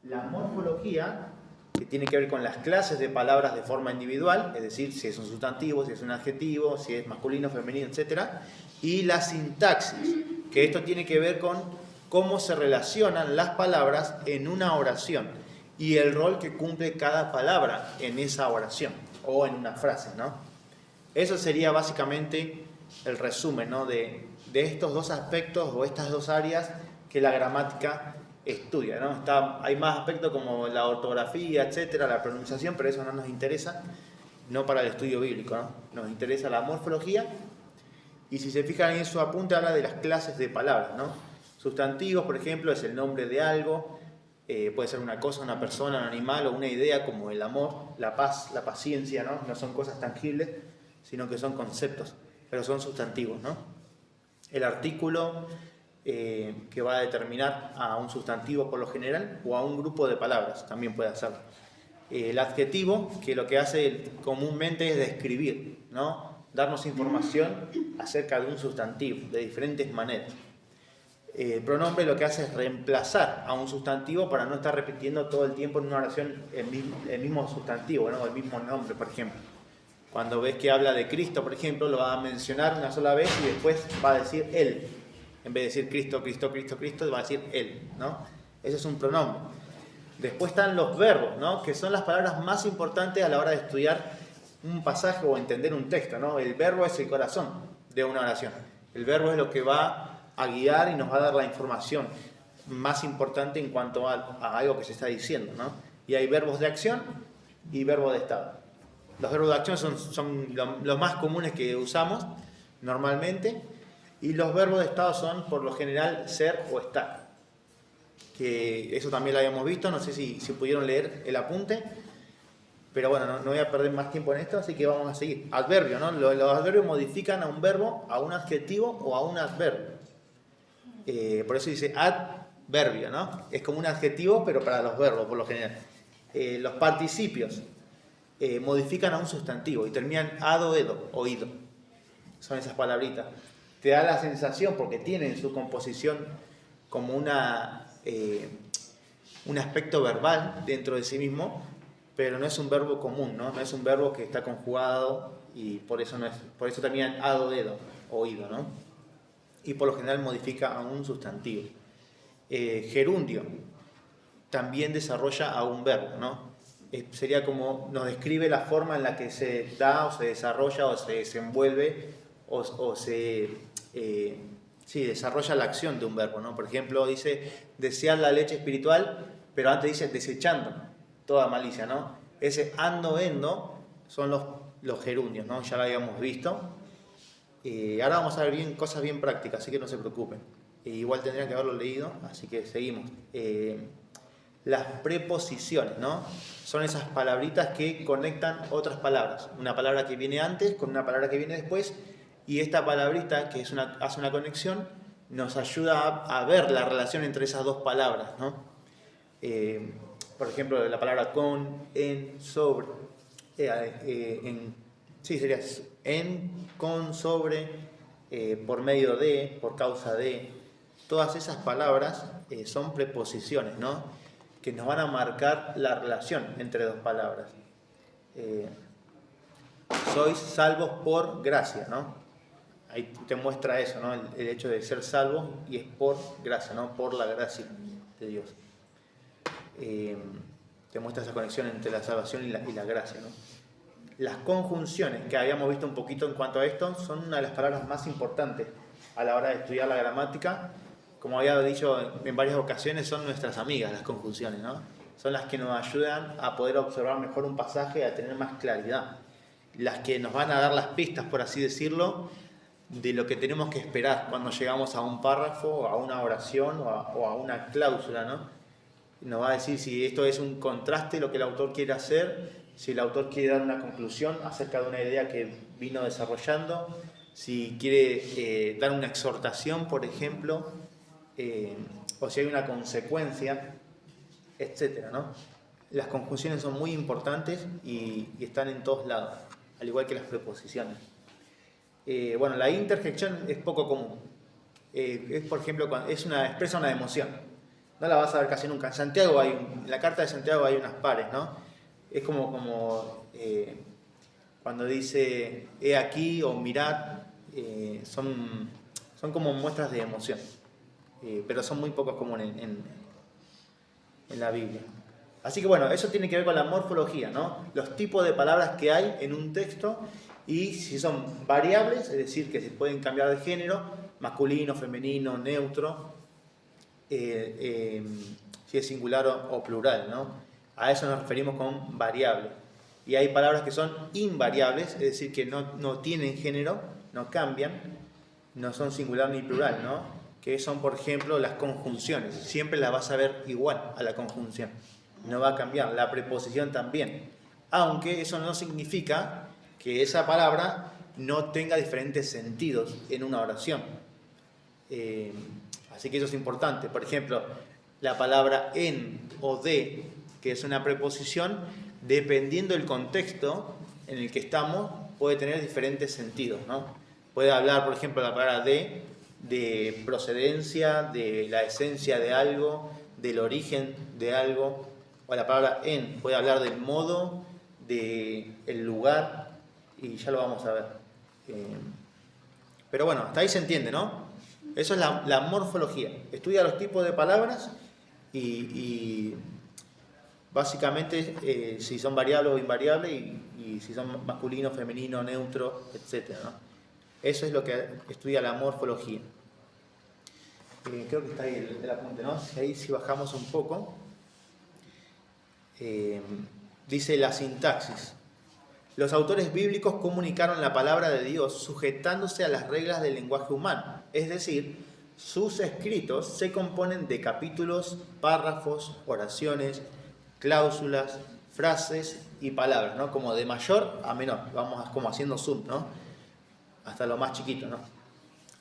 La morfología, que tiene que ver con las clases de palabras de forma individual, es decir, si es un sustantivo, si es un adjetivo, si es masculino, femenino, etc. Y la sintaxis, que esto tiene que ver con cómo se relacionan las palabras en una oración y el rol que cumple cada palabra en esa oración o en una frase, ¿no? Eso sería básicamente el resumen, ¿no? de estos dos aspectos o estas dos áreas que la gramática estudia, ¿no? Hay más aspectos como la ortografía, etcétera, la pronunciación, pero eso no nos interesa, no para el estudio bíblico, ¿no? Nos interesa la morfología, y si se fijan en su apunte habla de las clases de palabras, ¿no? Sustantivos, por ejemplo, es el nombre de algo, puede ser una cosa, una persona, un animal o una idea, como el amor, la paz, la paciencia, ¿no? No son cosas tangibles, sino que son conceptos, pero son sustantivos, ¿no? El artículo, que va a determinar a un sustantivo por lo general o a un grupo de palabras, también puede hacerlo. El adjetivo, que lo que hace comúnmente es describir, ¿no? Darnos información acerca de un sustantivo de diferentes maneras. El pronombre lo que hace es reemplazar a un sustantivo para no estar repitiendo todo el tiempo en una oración el mismo sustantivo, ¿no? El mismo nombre, por ejemplo. Cuando ves que habla de Cristo, por ejemplo, lo va a mencionar una sola vez y después va a decir Él. En vez de decir Cristo, Cristo, Cristo, Cristo, va a decir Él, ¿no? Ese es un pronombre. Después están los verbos, ¿no? Que son las palabras más importantes a la hora de estudiar un pasaje o entender un texto, ¿no? El verbo es el corazón de una oración. El verbo es lo que va a guiar y nos va a dar la información más importante en cuanto a algo que se está diciendo, ¿no? Y hay verbos de acción y verbos de estado. Los verbos de acción son los más comunes que usamos normalmente, y los verbos de estado son por lo general ser o estar, que eso también lo habíamos visto, no sé si pudieron leer el apunte, pero bueno, no voy a perder más tiempo en esto, así que vamos a seguir. Adverbio, ¿no? Los adverbios modifican a un verbo, a un adjetivo o a un adverbio. Por eso dice adverbio, ¿no? Es como un adjetivo, pero para los verbos, por lo general. Los participios modifican a un sustantivo y terminan ado, edo, oído. Son esas palabritas. Te da la sensación, porque tiene en su composición como un aspecto verbal dentro de sí mismo, pero no es un verbo común, ¿no? No es un verbo que está conjugado, y por eso terminan ado, edo, oído, ¿no? Y por lo general modifica a un sustantivo. Gerundio también desarrolla a un verbo, ¿no? Sería como nos describe la forma en la que se da o se desarrolla o se desenvuelve o se desarrolla la acción de un verbo, ¿no? Por ejemplo, dice desear la leche espiritual, pero antes dice desechando toda malicia, ¿no? Ese ando, endo son los gerundios, ¿no? Ya lo habíamos visto. Ahora vamos a ver cosas bien prácticas, así que no se preocupen. Igual tendrían que haberlo leído, así que seguimos. Las preposiciones, ¿no? Son esas palabritas que conectan otras palabras. Una palabra que viene antes con una palabra que viene después, y esta palabrita que hace una conexión nos ayuda a ver la relación entre esas dos palabras, ¿no? Por ejemplo, la palabra con, en, sobre. Sería en, con, sobre, por medio de, por causa de. Todas esas palabras son preposiciones, ¿no? Que nos van a marcar la relación entre dos palabras. Sois salvos por gracia, ¿no? Ahí te muestra eso, ¿no? El hecho de ser salvos, y es por gracia, ¿no? Por la gracia de Dios. Te muestra esa conexión entre la salvación y la gracia, ¿no? Las conjunciones, que habíamos visto un poquito en cuanto a esto, son una de las palabras más importantes a la hora de estudiar la gramática. Como había dicho en varias ocasiones, son nuestras amigas las conjunciones, ¿no? Son las que nos ayudan a poder observar mejor un pasaje, a tener más claridad. Las que nos van a dar las pistas, por así decirlo, de lo que tenemos que esperar cuando llegamos a un párrafo, a una oración o a una cláusula, ¿no? Nos va a decir si esto es un contraste, lo que el autor quiere hacer, si el autor quiere dar una conclusión acerca de una idea que vino desarrollando, si quiere dar una exhortación, por ejemplo, o si hay una consecuencia, etcétera, ¿no? Las conjunciones son muy importantes y están en todos lados, al igual que las preposiciones. La interjección es poco común. Es, por ejemplo, cuando expresa una emoción. no la vas a ver casi nunca. En Santiago en la carta de Santiago hay unas pares, ¿no? Es como cuando dice, he aquí o mirad, son como muestras de emoción, pero son muy pocos comunes en la Biblia. Así que bueno, eso tiene que ver con la morfología, ¿no? Los tipos de palabras que hay en un texto y si son variables, es decir, que se pueden cambiar de género, masculino, femenino, neutro, si es singular o plural, ¿no? A eso nos referimos con variable. Y hay palabras que son invariables, es decir, que no tienen género, no cambian, no son singular ni plural, ¿no? Que son, por ejemplo, las conjunciones. Siempre las vas a ver igual a la conjunción. No va a cambiar. La preposición también. Aunque eso no significa que esa palabra no tenga diferentes sentidos en una oración. Así que eso es importante. Por ejemplo, la palabra en o de, que es una preposición, dependiendo del contexto en el que estamos, puede tener diferentes sentidos, ¿no? Puede hablar, por ejemplo, la palabra de procedencia, de la esencia de algo, del origen de algo, o la palabra en puede hablar del modo, del lugar, y ya lo vamos a ver. Pero bueno, hasta ahí se entiende, ¿no? Eso es la morfología. Estudia los tipos de palabras y básicamente si son variables o invariables y si son masculino, femenino, neutro, etc., ¿no? Eso es lo que estudia la morfología. Creo que está ahí el apunte, ¿no? Ahí si bajamos un poco, dice la sintaxis. Los autores bíblicos comunicaron la palabra de Dios sujetándose a las reglas del lenguaje humano, es decir, sus escritos se componen de capítulos, párrafos, oraciones, cláusulas, frases y palabras, ¿no? Como de mayor a menor, vamos como haciendo zoom, ¿no? Hasta lo más chiquito, ¿no?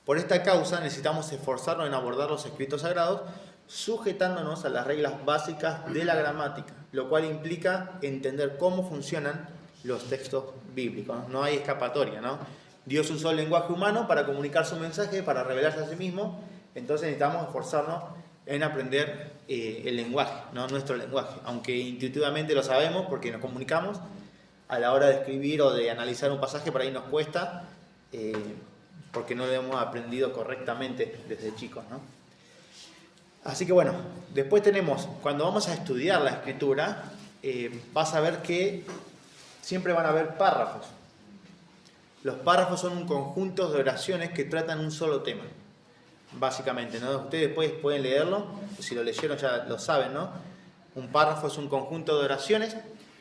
Por esta causa necesitamos esforzarnos en abordar los escritos sagrados sujetándonos a las reglas básicas de la gramática, lo cual implica entender cómo funcionan los textos bíblicos. No hay escapatoria, ¿no? Dios usó el lenguaje humano para comunicar su mensaje, para revelarse a sí mismo, entonces necesitamos esforzarnos en aprender el lenguaje, ¿no? Nuestro lenguaje, aunque intuitivamente lo sabemos porque nos comunicamos, a la hora de escribir o de analizar un pasaje por ahí nos cuesta, porque no lo hemos aprendido correctamente desde chicos, ¿no? Así que bueno, después tenemos, cuando vamos a estudiar la escritura, vas a ver que siempre van a haber párrafos. Los párrafos son un conjunto de oraciones que tratan un solo tema, básicamente, ¿no? Ustedes después pueden leerlo, si lo leyeron ya lo saben, ¿no? Un párrafo es un conjunto de oraciones,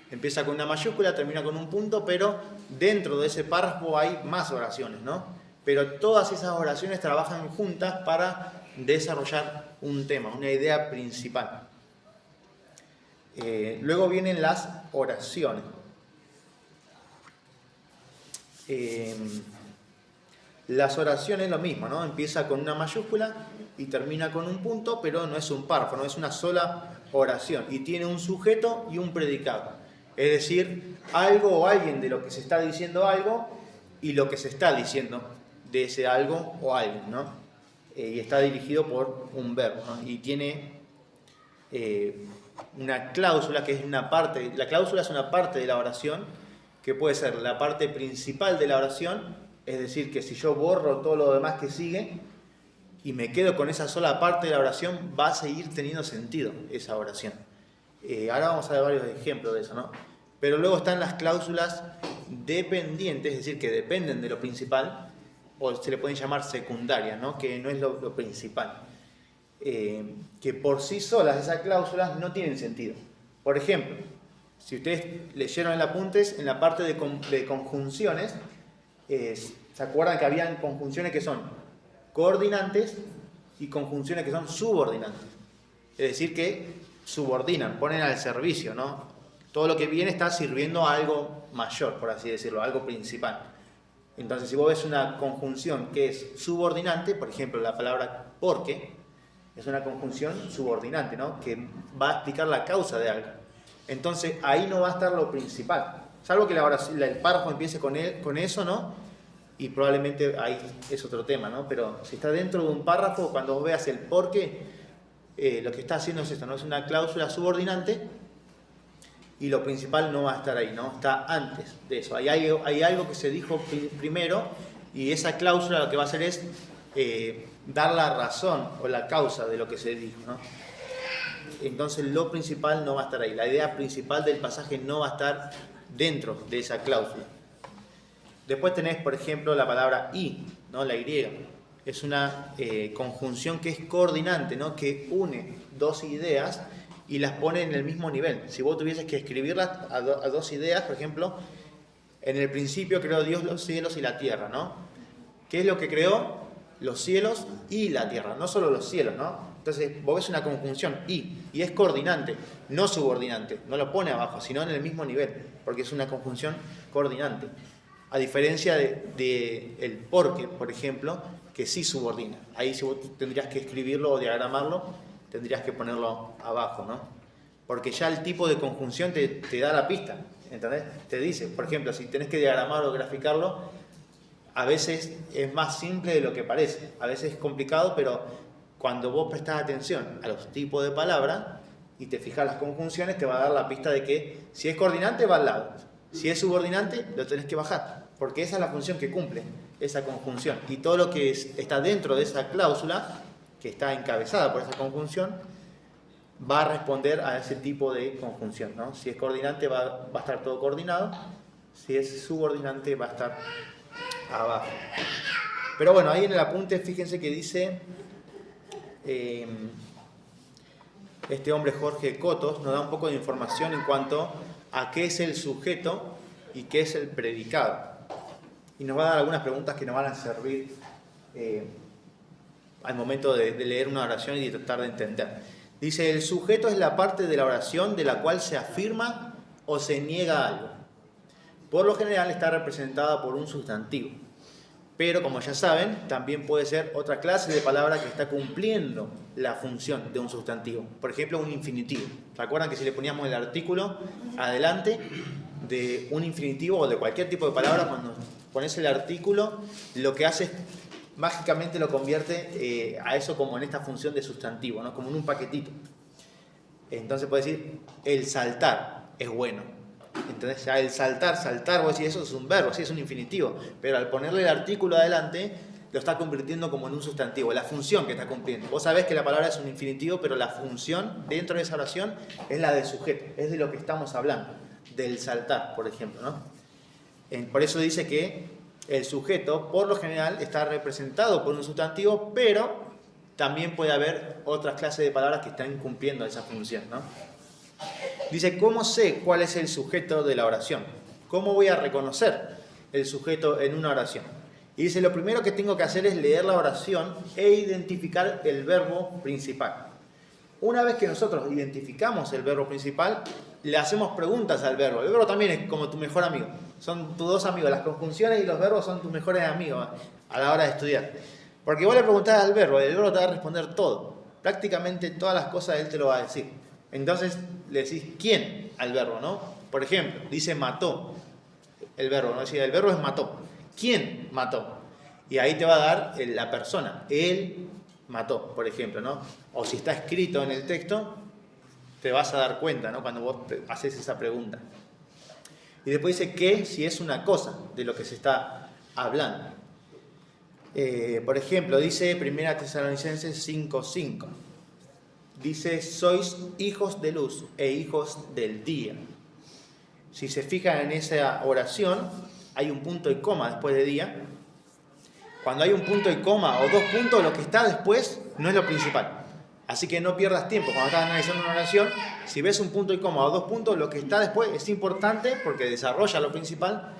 empieza con una mayúscula, termina con un punto, pero dentro de ese párrafo hay más oraciones, ¿no? Pero todas esas oraciones trabajan juntas para desarrollar un tema, una idea principal. Luego vienen las oraciones. Las oraciones es lo mismo, ¿no? Empieza con una mayúscula y termina con un punto, pero no es un párrafo, no es una sola oración. Y tiene un sujeto y un predicado. Es decir, algo o alguien de lo que se está diciendo algo y lo que se está diciendo de ese algo o alguien, ¿no? Y está dirigido por un verbo, ¿no? Y tiene una cláusula que es una parte, la cláusula es una parte de la oración que puede ser la parte principal de la oración, es decir, que si yo borro todo lo demás que sigue y me quedo con esa sola parte de la oración, va a seguir teniendo sentido esa oración. Ahora vamos a ver varios ejemplos de eso, ¿no? Pero luego están las cláusulas dependientes, es decir, que dependen de lo principal, o se le pueden llamar secundarias, ¿no? Que no es lo principal. Que por sí solas esas cláusulas no tienen sentido. Por ejemplo, si ustedes leyeron en apuntes, en la parte de conjunciones, ¿se acuerdan que habían conjunciones que son coordinantes y conjunciones que son subordinantes? Es decir, que subordinan, ponen al servicio, ¿no? Todo lo que viene está sirviendo a algo mayor, por así decirlo, algo principal. Entonces, si vos ves una conjunción que es subordinante, por ejemplo, la palabra porque, es una conjunción subordinante, ¿no? Que va a explicar la causa de algo. Entonces, ahí no va a estar lo principal. Salvo que el párrafo empiece con eso, ¿no? Y probablemente ahí es otro tema, ¿no? Pero si está dentro de un párrafo, cuando vos veas el por qué, lo que está haciendo es esto, ¿no? Es una cláusula subordinante y lo principal no va a estar ahí, ¿no? Está antes de eso. Hay algo que se dijo primero y esa cláusula lo que va a hacer es dar la razón o la causa de lo que se dijo, ¿no? Entonces lo principal no va a estar ahí. La idea principal del pasaje no va a estar dentro de esa cláusula. Después tenés, por ejemplo, la palabra y, ¿no? La Y. Es una conjunción que es coordinante, ¿no? Que une dos ideas y las pone en el mismo nivel. Si vos tuvieses que escribirlas a dos ideas, por ejemplo, en el principio creó Dios los cielos y la tierra, ¿no? ¿Qué es lo que creó? Los cielos y la tierra, no solo los cielos, ¿no? Entonces vos ves una conjunción y es coordinante, no subordinante, no lo pone abajo, sino en el mismo nivel, porque es una conjunción coordinante. A diferencia de el porque, por ejemplo, que sí subordina. Ahí si vos tendrías que escribirlo o diagramarlo, tendrías que ponerlo abajo, ¿no? Porque ya el tipo de conjunción te da la pista, ¿entendés? Te dice, por ejemplo, si tenés que diagramar o graficarlo, a veces es más simple de lo que parece. A veces es complicado, pero cuando vos prestás atención a los tipos de palabras y te fijas las conjunciones, te va a dar la pista de que si es coordinante va al lado. Si es subordinante, lo tenés que bajar. Porque esa es la función que cumple esa conjunción. Y todo lo que está dentro de esa cláusula, que está encabezada por esa conjunción, va a responder a ese tipo de conjunción, ¿no? Si es coordinante va a estar todo coordinado. Si es subordinante va a estar abajo. Pero bueno, ahí en el apunte fíjense que dice este hombre Jorge Cotos nos da un poco de información en cuanto a qué es el sujeto y qué es el predicado, y nos va a dar algunas preguntas que nos van a servir al momento de leer una oración y de tratar de entender. Dice, el sujeto es la parte de la oración de la cual se afirma o se niega algo. Por lo general está representada por un sustantivo, pero como ya saben, también puede ser otra clase de palabra que está cumpliendo la función de un sustantivo. Por ejemplo, un infinitivo. ¿Se acuerdan que si le poníamos el artículo adelante de un infinitivo o de cualquier tipo de palabra, cuando pones el artículo, lo que hace es mágicamente lo convierte a eso como en esta función de sustantivo, ¿no? Como en un paquetito. Entonces puede decir, el saltar es bueno. Entonces ya el saltar, vos decís, eso es un verbo, sí, es un infinitivo, pero al ponerle el artículo adelante, lo está convirtiendo como en un sustantivo, la función que está cumpliendo. Vos sabés que la palabra es un infinitivo, pero la función dentro de esa oración es la de sujeto, es de lo que estamos hablando, del saltar, por ejemplo, ¿no? Por eso dice que el sujeto, por lo general, está representado por un sustantivo, pero también puede haber otras clases de palabras que están cumpliendo esa función, ¿no? Dice, ¿cómo sé cuál es el sujeto de la oración? ¿Cómo voy a reconocer el sujeto en una oración? Y dice, lo primero que tengo que hacer es leer la oración e identificar el verbo principal. Una vez que nosotros identificamos el verbo principal, le hacemos preguntas al verbo. El verbo también es como tu mejor amigo. Son tus dos amigos. Las conjunciones y los verbos son tus mejores amigos a la hora de estudiar. Porque vos le preguntás al verbo y el verbo te va a responder todo. Prácticamente todas las cosas él te lo va a decir. Entonces le decís quién al verbo, ¿no? Por ejemplo, dice mató el verbo, ¿no? El verbo es mató. ¿Quién mató? Y ahí te va a dar la persona. Él mató, por ejemplo, ¿no? O si está escrito en el texto, te vas a dar cuenta, ¿no? Cuando vos haces esa pregunta. Y después dice qué si es una cosa de lo que se está hablando. Por ejemplo, dice 1 Tesalonicenses 5:5. Dice, sois hijos de luz e hijos del día. Si se fijan en esa oración, hay un punto y coma después de día. Cuando hay un punto y coma o dos puntos, lo que está después no es lo principal. Así que no pierdas tiempo cuando estás analizando una oración. Si ves un punto y coma o dos puntos, lo que está después es importante porque desarrolla lo principal,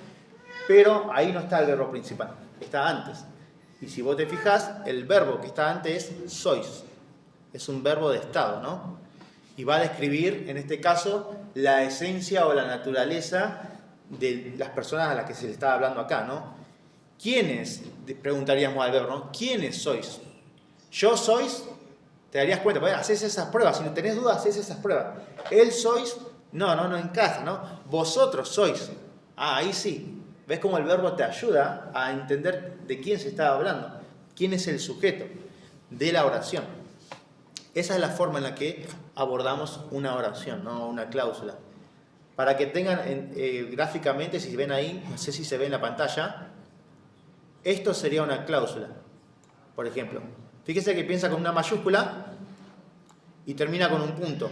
pero ahí no está el verbo principal, está antes. Y si vos te fijas, el verbo que está antes es sois. Es un verbo de estado, ¿no? Y va a describir, en este caso, la esencia o la naturaleza de las personas a las que se le está hablando acá, ¿no? ¿Quiénes? Preguntaríamos al verbo, ¿no? ¿Quiénes sois? ¿Yo sois? Te darías cuenta, pues, haces esas pruebas. Si no tenés dudas, haces esas pruebas. ¿Él sois? No encaja, ¿no? Vosotros sois. Ahí sí. ¿Ves cómo el verbo te ayuda a entender de quién se está hablando? ¿Quién es el sujeto de la oración? Esa es la forma en la que abordamos una oración, ¿no? Una cláusula. Para que tengan gráficamente, si ven ahí, no sé si se ve en la pantalla, esto sería una cláusula. Por ejemplo, fíjese que piensa con una mayúscula y termina con un punto.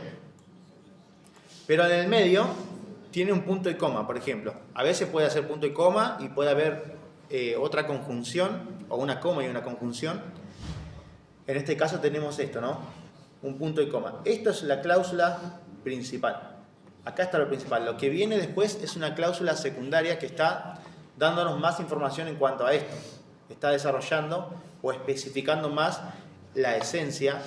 Pero en el medio tiene un punto y coma, por ejemplo. A veces puede hacer punto y coma y puede haber otra conjunción, o una coma y una conjunción. En este caso tenemos esto, ¿no? Un punto y coma. Esto es la cláusula principal. Acá está lo principal. Lo que viene después es una cláusula secundaria que está dándonos más información en cuanto a esto. Está desarrollando o especificando más la esencia,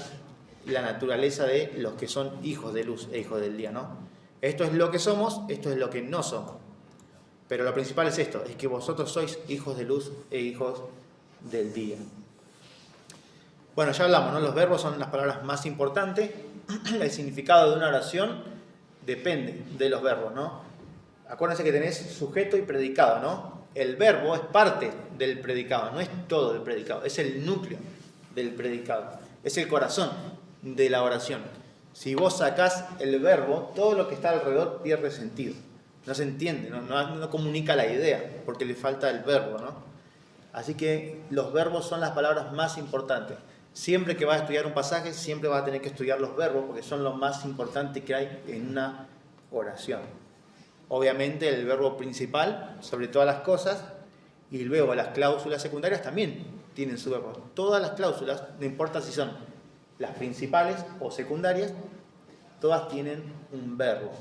la naturaleza de los que son hijos de luz e hijos del día, ¿no? Esto es lo que somos, esto es lo que no somos. Pero lo principal es esto, es que vosotros sois hijos de luz e hijos del día. Bueno, ya hablamos, ¿no? Los verbos son las palabras más importantes. El significado de una oración depende de los verbos, ¿no? Acuérdense que tenés sujeto y predicado, ¿no? El verbo es parte del predicado, no es todo el predicado, es el núcleo del predicado, es el corazón de la oración. Si vos sacás el verbo, todo lo que está alrededor pierde sentido. No se entiende, no comunica la idea, porque le falta el verbo, ¿no? Así que los verbos son las palabras más importantes. Siempre que vas a estudiar un pasaje, siempre vas a tener que estudiar los verbos, porque son lo más importante que hay en una oración. Obviamente el verbo principal, sobre todas las cosas, y luego las cláusulas secundarias también tienen su verbo. Todas las cláusulas, no importa si son las principales o secundarias, todas tienen un verbo.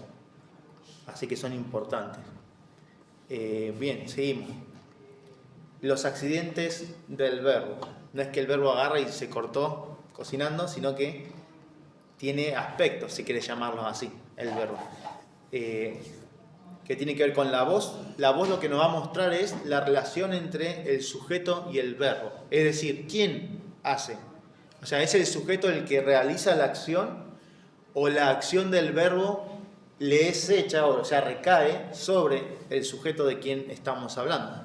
Así que son importantes. Bien, seguimos. Los accidentes del verbo. No es que el verbo agarra y se cortó cocinando, sino que tiene aspectos, si quieres llamarlos así, el verbo. Que tiene que ver con la voz. La voz lo que nos va a mostrar es la relación entre el sujeto y el verbo. Es decir, ¿quién hace? O sea, ¿es el sujeto el que realiza la acción o la acción del verbo le es hecha, o sea, recae sobre el sujeto de quien estamos hablando?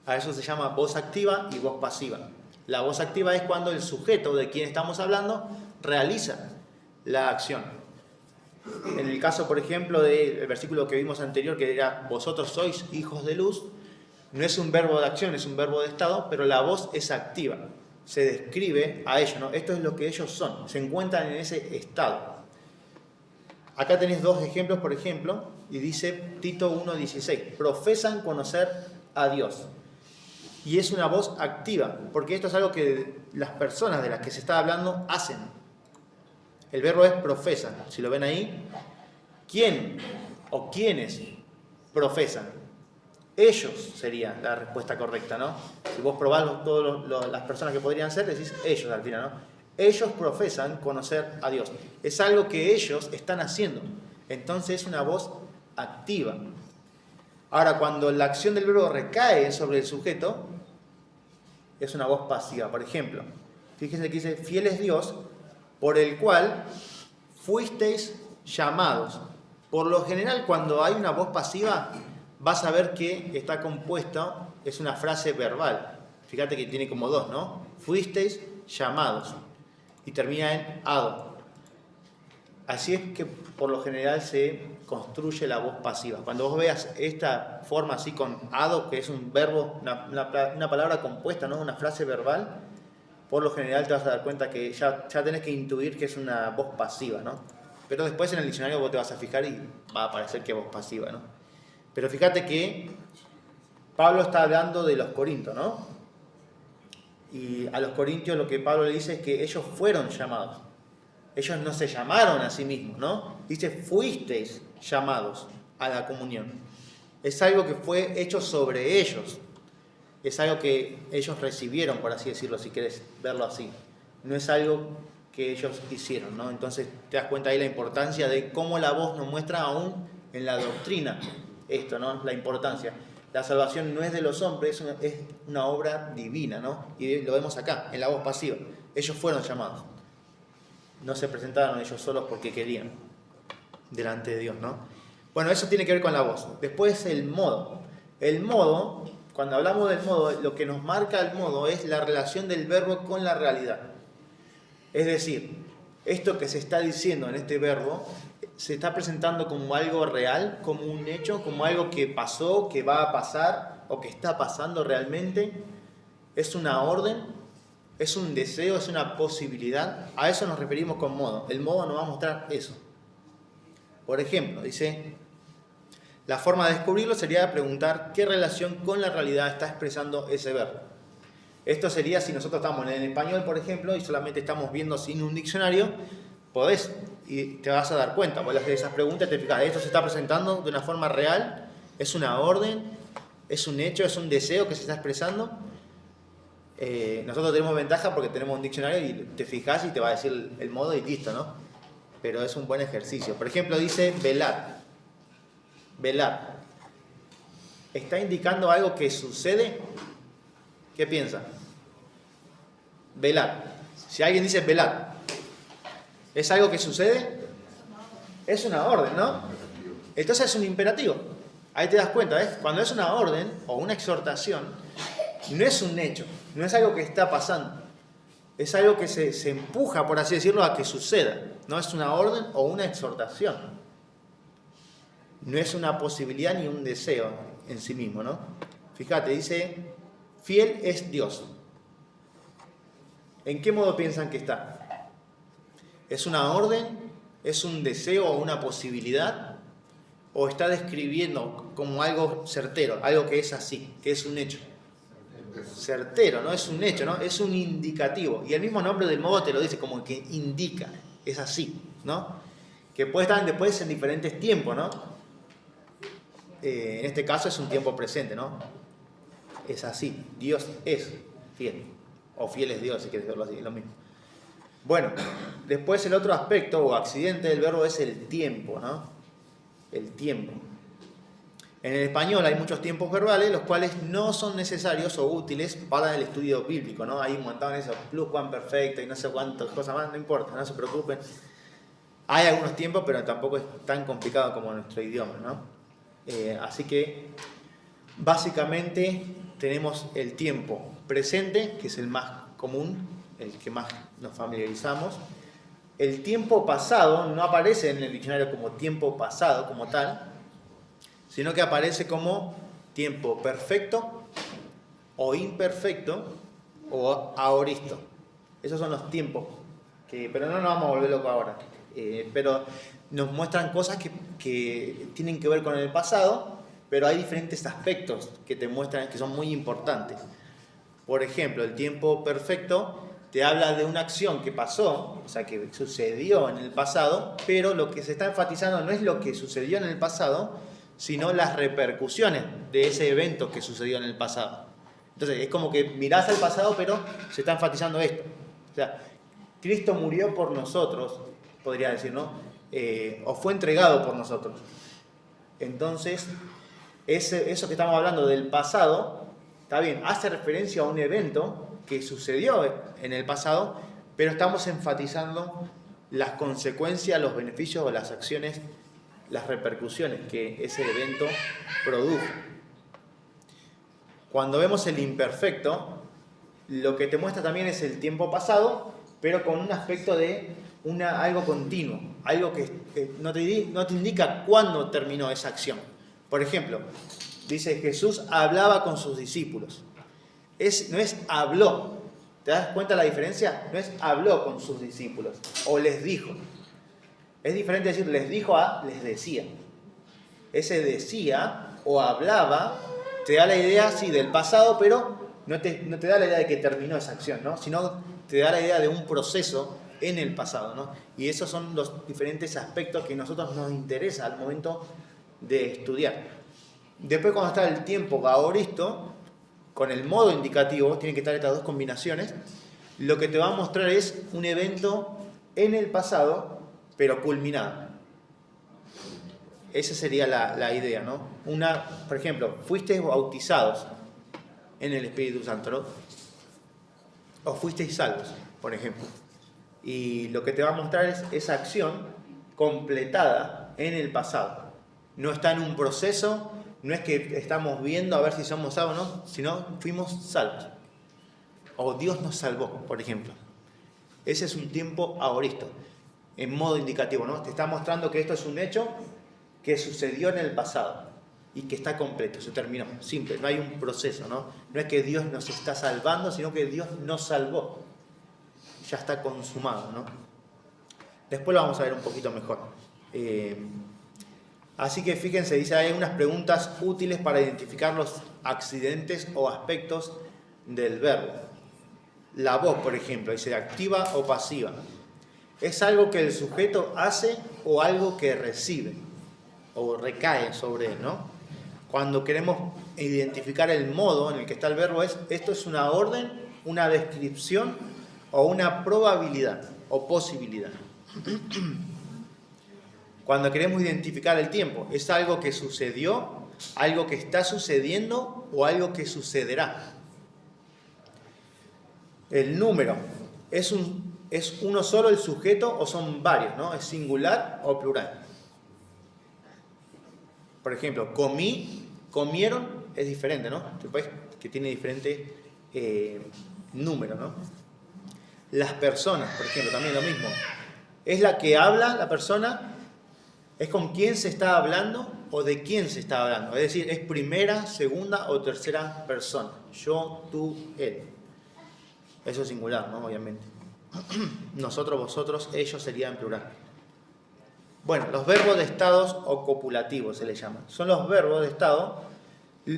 A eso se llama voz activa y voz pasiva. La voz activa es cuando el sujeto de quien estamos hablando realiza la acción. En el caso, por ejemplo, del versículo que vimos anterior, que era vosotros sois hijos de luz, no es un verbo de acción, es un verbo de estado, pero la voz es activa. Se describe a ellos, ¿no? Esto es lo que ellos son, se encuentran en ese estado. Acá tenéis dos ejemplos, por ejemplo, y dice Tito 1:16, profesan conocer a Dios. Y es una voz activa, porque esto es algo que las personas de las que se está hablando hacen. El verbo es profesan, si lo ven ahí. ¿Quién o quiénes profesan? Ellos sería la respuesta correcta, ¿no? Si vos probás todas las personas que podrían ser, decís ellos al final, ¿no? Ellos profesan conocer a Dios. Es algo que ellos están haciendo. Entonces es una voz activa. Ahora, cuando la acción del verbo recae sobre el sujeto, es una voz pasiva. Por ejemplo, fíjense que dice, fiel es Dios, por el cual fuisteis llamados. Por lo general, cuando hay una voz pasiva, vas a ver que está compuesta, es una frase verbal. Fíjate que tiene como dos, ¿no? Fuisteis llamados. Y termina en ado. Así es que por lo general se construye la voz pasiva. Cuando vos veas esta forma así con ado, que es un verbo, una palabra compuesta, ¿no? Una frase verbal, por lo general te vas a dar cuenta que ya tenés que intuir que es una voz pasiva, ¿no? Pero después en el diccionario vos te vas a fijar y va a aparecer que es voz pasiva, ¿no? Pero fíjate que Pablo está hablando de los corintios, ¿no? Y a los corintios lo que Pablo le dice es que ellos fueron llamados. Ellos no se llamaron a sí mismos, ¿no? Dice, fuisteis llamados a la comunión. Es algo que fue hecho sobre ellos. Es algo que ellos recibieron, por así decirlo, si quieres verlo así. No es algo que ellos hicieron, ¿no? Entonces te das cuenta ahí la importancia de cómo la voz nos muestra aún en la doctrina esto, ¿no? La importancia. La salvación no es de los hombres, es una obra divina, ¿no? Y lo vemos acá, en la voz pasiva. Ellos fueron llamados. No se presentaron ellos solos porque querían delante de Dios, ¿no? Bueno, eso tiene que ver con la voz. Después el modo. El modo, cuando hablamos del modo, lo que nos marca el modo es la relación del verbo con la realidad. Es decir, esto que se está diciendo en este verbo se está presentando como algo real, como un hecho, como algo que pasó, que va a pasar o que está pasando realmente. Es una orden, es un deseo, es una posibilidad. A eso nos referimos con modo. El modo nos va a mostrar eso. Por ejemplo, dice, la forma de descubrirlo sería preguntar qué relación con la realidad está expresando ese verbo. Esto sería si nosotros estamos en el español, por ejemplo, y solamente estamos viendo sin un diccionario, podés y te vas a dar cuenta. Vos le haces esas preguntas y te fijas, esto se está presentando de una forma real, es una orden, es un hecho, es un deseo que se está expresando. Nosotros tenemos ventaja porque tenemos un diccionario y te fijas y te va a decir el modo y listo, ¿no? Pero es un buen ejercicio. Por ejemplo, dice velar. Velar. ¿Está indicando algo que sucede? ¿Qué piensa? Velar. Si alguien dice velar, ¿es algo que sucede? Es una orden, ¿no? Entonces es un imperativo. Ahí te das cuenta, ¿ves? Cuando es una orden o una exhortación, no es un hecho, no es algo que está pasando. Es algo que se empuja, por así decirlo, a que suceda. No es una orden o una exhortación. No es una posibilidad ni un deseo en sí mismo, ¿no? Fíjate, dice, fiel es Dios. ¿En qué modo piensan que está? ¿Es una orden? ¿Es un deseo o una posibilidad? ¿O está describiendo como algo certero, algo que es así, que es un hecho? Certero, no es un hecho, ¿no? Es un indicativo. Y el mismo nombre del modo te lo dice, como que indica, es así, ¿no? Que puede estar después en diferentes tiempos, ¿no? En este caso es un tiempo presente, ¿no? Es así, Dios es fiel. O fiel es Dios, si quieres verlo así, es lo mismo. Bueno, después el otro aspecto o accidente del verbo es el tiempo, ¿no? El tiempo. En el español hay muchos tiempos verbales, los cuales no son necesarios o útiles para el estudio bíblico, ¿no? Hay un montón de esos pluscuamperfecto y no sé cuántas cosas más, no importa, no se preocupen. Hay algunos tiempos, pero tampoco es tan complicado como nuestro idioma, ¿no? Así que, básicamente, tenemos el tiempo presente, que es el más común, el que más nos familiarizamos. El tiempo pasado no aparece en el diccionario como tiempo pasado, como tal, sino que aparece como tiempo perfecto o imperfecto o aoristo. Esos son los tiempos, pero no nos vamos a volver locos ahora. Pero nos muestran cosas que tienen que ver con el pasado, pero hay diferentes aspectos que te muestran que son muy importantes. Por ejemplo, el tiempo perfecto te habla de una acción que pasó, o sea, que sucedió en el pasado, pero lo que se está enfatizando no es lo que sucedió en el pasado, sino las repercusiones de ese evento que sucedió en el pasado. Entonces, es como que mirás al pasado, pero se está enfatizando esto. O sea, Cristo murió por nosotros, podría decir, ¿no? O fue entregado por nosotros. Entonces, eso que estamos hablando del pasado, está bien, hace referencia a un evento que sucedió en el pasado, pero estamos enfatizando las consecuencias, los beneficios o las acciones, las repercusiones que ese evento produjo. Cuando vemos el imperfecto, lo que te muestra también es el tiempo pasado, pero con un aspecto de algo continuo, algo que no te indica cuándo terminó esa acción. Por ejemplo, dice Jesús hablaba con sus discípulos. No es habló. ¿Te das cuenta la diferencia? No es habló con sus discípulos o les dijo. Es diferente decir les dijo a les decía. Ese decía o hablaba te da la idea, sí, del pasado, pero no te da la idea de que terminó esa acción, ¿no? Sino te da la idea de un proceso en el pasado, ¿no? Y esos son los diferentes aspectos que a nosotros nos interesa al momento de estudiar. Después, cuando está el tiempo aoristo, con el modo indicativo, tienen que estar estas dos combinaciones, lo que te va a mostrar es un evento en el pasado, pero culminado. Esa sería la idea, ¿no? Por ejemplo, fuisteis bautizados en el Espíritu Santo, ¿no? O fuisteis salvos, por ejemplo. Y lo que te va a mostrar es esa acción completada en el pasado. No está en un proceso, no es que estamos viendo a ver si somos salvos o no, sino fuimos salvos. O Dios nos salvó, por ejemplo. Ese es un tiempo aoristo, en modo indicativo, ¿no? Te está mostrando que esto es un hecho que sucedió en el pasado y que está completo, se terminó, simple, no hay un proceso, ¿no? No es que Dios nos está salvando, sino que Dios nos salvó, ya está consumado, ¿no? Después lo vamos a ver un poquito mejor. Así que fíjense, dice, hay unas preguntas útiles para identificar los accidentes o aspectos del verbo. La voz, por ejemplo, dice activa o pasiva. ¿Es algo que el sujeto hace o algo que recibe o recae sobre él, ¿no? Cuando queremos identificar el modo en el que está el verbo, esto es una orden, una descripción o una probabilidad o posibilidad. Cuando queremos identificar el tiempo, ¿es algo que sucedió, algo que está sucediendo o algo que sucederá? El número, ¿es uno solo el sujeto o son varios, ¿no? ¿Es singular o plural? Por ejemplo, comí, comieron, es diferente, ¿no? ¿Ves? Que tiene diferente número, ¿no? Las personas, por ejemplo, también lo mismo. ¿Es la que habla la persona? ¿Es con quién se está hablando o de quién se está hablando? Es decir, ¿es primera, segunda o tercera persona? Yo, tú, él. Eso es singular, ¿no? Obviamente. Nosotros, vosotros, ellos sería en plural. Bueno, los verbos de estados o copulativos se les llama. Son los verbos de estado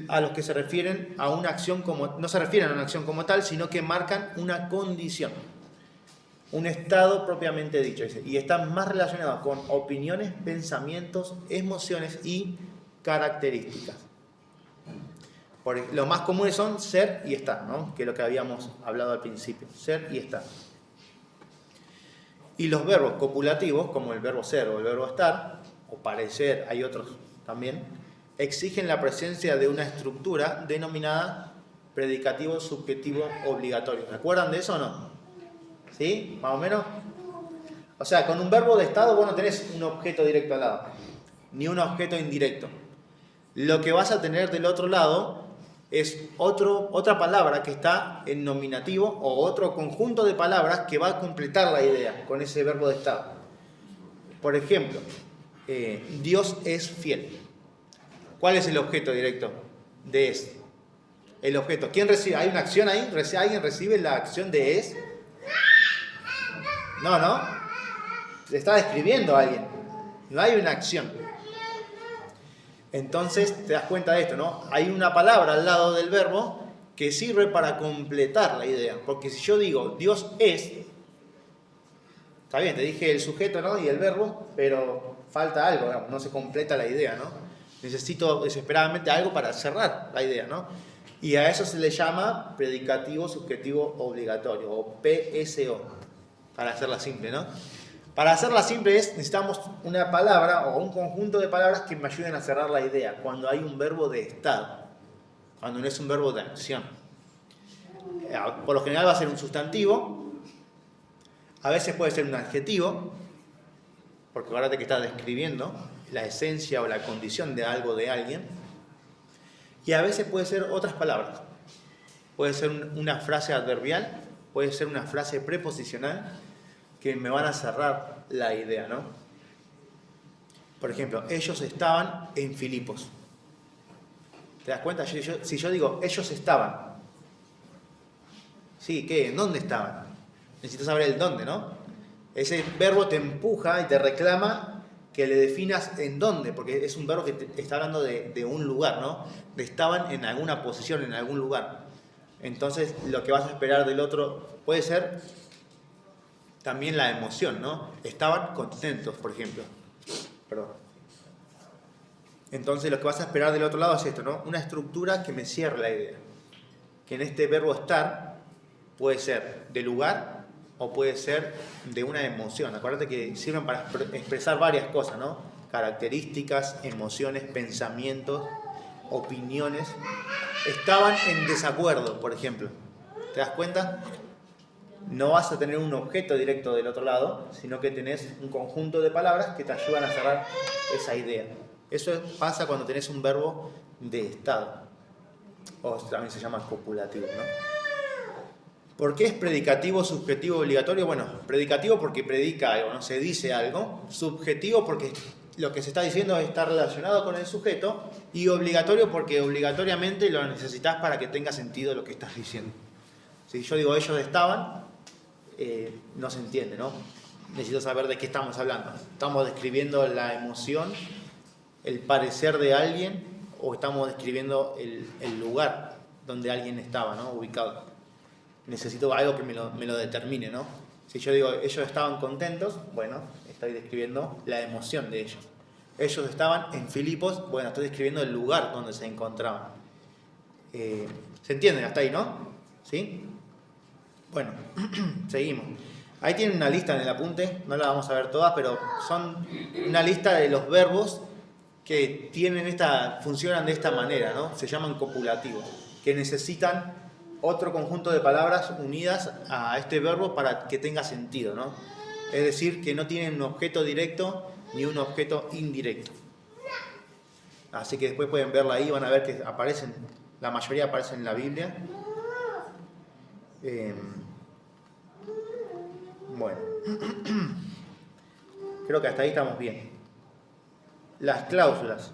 a los que se refieren a una acción como... No se refieren a una acción como tal, sino que marcan una condición. Un estado propiamente dicho. Y están más relacionados con opiniones, pensamientos, emociones y características. Los más comunes son ser y estar, ¿no? Que es lo que habíamos hablado al principio. Ser y estar. Y los verbos copulativos, como el verbo ser o el verbo estar, o parecer, hay otros también, exigen la presencia de una estructura denominada predicativo subjetivo obligatorio. ¿Se acuerdan de eso o no? ¿Sí? ¿Más o menos? O sea, con un verbo de estado vos no tenés un objeto directo al lado, ni un objeto indirecto. Lo que vas a tener del otro lado es otra palabra que está en nominativo o otro conjunto de palabras que va a completar la idea con ese verbo de estado. Por ejemplo, Dios es fiel. ¿Cuál es el objeto directo de es? El objeto. ¿Quién recibe? ¿Hay una acción ahí? ¿Alguien recibe la acción de es? No, ¿no? Le está describiendo a alguien. No hay una acción. Entonces te das cuenta de esto, ¿no? Hay una palabra al lado del verbo que sirve para completar la idea. Porque si yo digo Dios es, está bien, te dije el sujeto, ¿no? Y el verbo, pero falta algo, ¿no? No se completa la idea, ¿no? Necesito desesperadamente algo para cerrar la idea, ¿no? Y a eso se le llama predicativo subjetivo obligatorio, o PSO, para hacerla simple, ¿no? Para hacerla simple necesitamos una palabra o un conjunto de palabras que me ayuden a cerrar la idea cuando hay un verbo de estado, cuando no es un verbo de acción. Por lo general va a ser un sustantivo, a veces puede ser un adjetivo, porque acuérdate que está describiendo la esencia o la condición de algo de alguien, y a veces puede ser otras palabras. Puede ser una frase adverbial, puede ser una frase preposicional, que me van a cerrar la idea, ¿no? Por ejemplo, ellos estaban en Filipos. ¿Te das cuenta? Si yo digo, ellos estaban. Sí, ¿qué? ¿En dónde estaban? Necesitas saber el dónde, ¿no? Ese verbo te empuja y te reclama que le definas en dónde, porque es un verbo que te está hablando de un lugar, ¿no? De estaban en alguna posición, en algún lugar. Entonces, lo que vas a esperar del otro puede ser también la emoción, ¿no? Estaban contentos, por ejemplo. Perdón. Entonces lo que vas a esperar del otro lado es esto, ¿no? Una estructura que me cierre la idea. Que en este verbo estar puede ser de lugar o puede ser de una emoción. Acuérdate que sirven para expresar varias cosas, ¿no? Características, emociones, pensamientos, opiniones. Estaban en desacuerdo, por ejemplo. ¿Te das cuenta? No vas a tener un objeto directo del otro lado, sino que tenés un conjunto de palabras que te ayudan a cerrar esa idea. Eso pasa cuando tenés un verbo de estado, o también se llama copulativo, ¿no? ¿Por qué es predicativo, subjetivo, obligatorio? Bueno, predicativo porque predica algo, ¿no? Se dice algo. Subjetivo porque lo que se está diciendo está relacionado con el sujeto. Y obligatorio porque obligatoriamente lo necesitas para que tenga sentido lo que estás diciendo. Si yo digo ellos estaban, no se entiende, ¿no? Necesito saber de qué estamos hablando. ¿Estamos describiendo la emoción, el parecer de alguien, o estamos describiendo el lugar donde alguien estaba, ¿no? Ubicado? Necesito algo que me lo determine, ¿no? Si yo digo ellos estaban contentos, bueno, estoy describiendo la emoción de ellos. Ellos estaban en Filipos, bueno, estoy describiendo el lugar donde se encontraban. ¿Se entiende hasta ahí, no? ¿Sí? Bueno, seguimos. Ahí tienen una lista en el apunte, no la vamos a ver todas, pero son una lista de los verbos que funcionan de esta manera, ¿no? Se llaman copulativos, que necesitan otro conjunto de palabras unidas a este verbo para que tenga sentido, ¿no? Es decir, que no tienen un objeto directo ni un objeto indirecto. Así que después pueden verla ahí, van a ver que aparecen, la mayoría aparecen en la Biblia. Bueno, creo que hasta ahí estamos bien. Las cláusulas.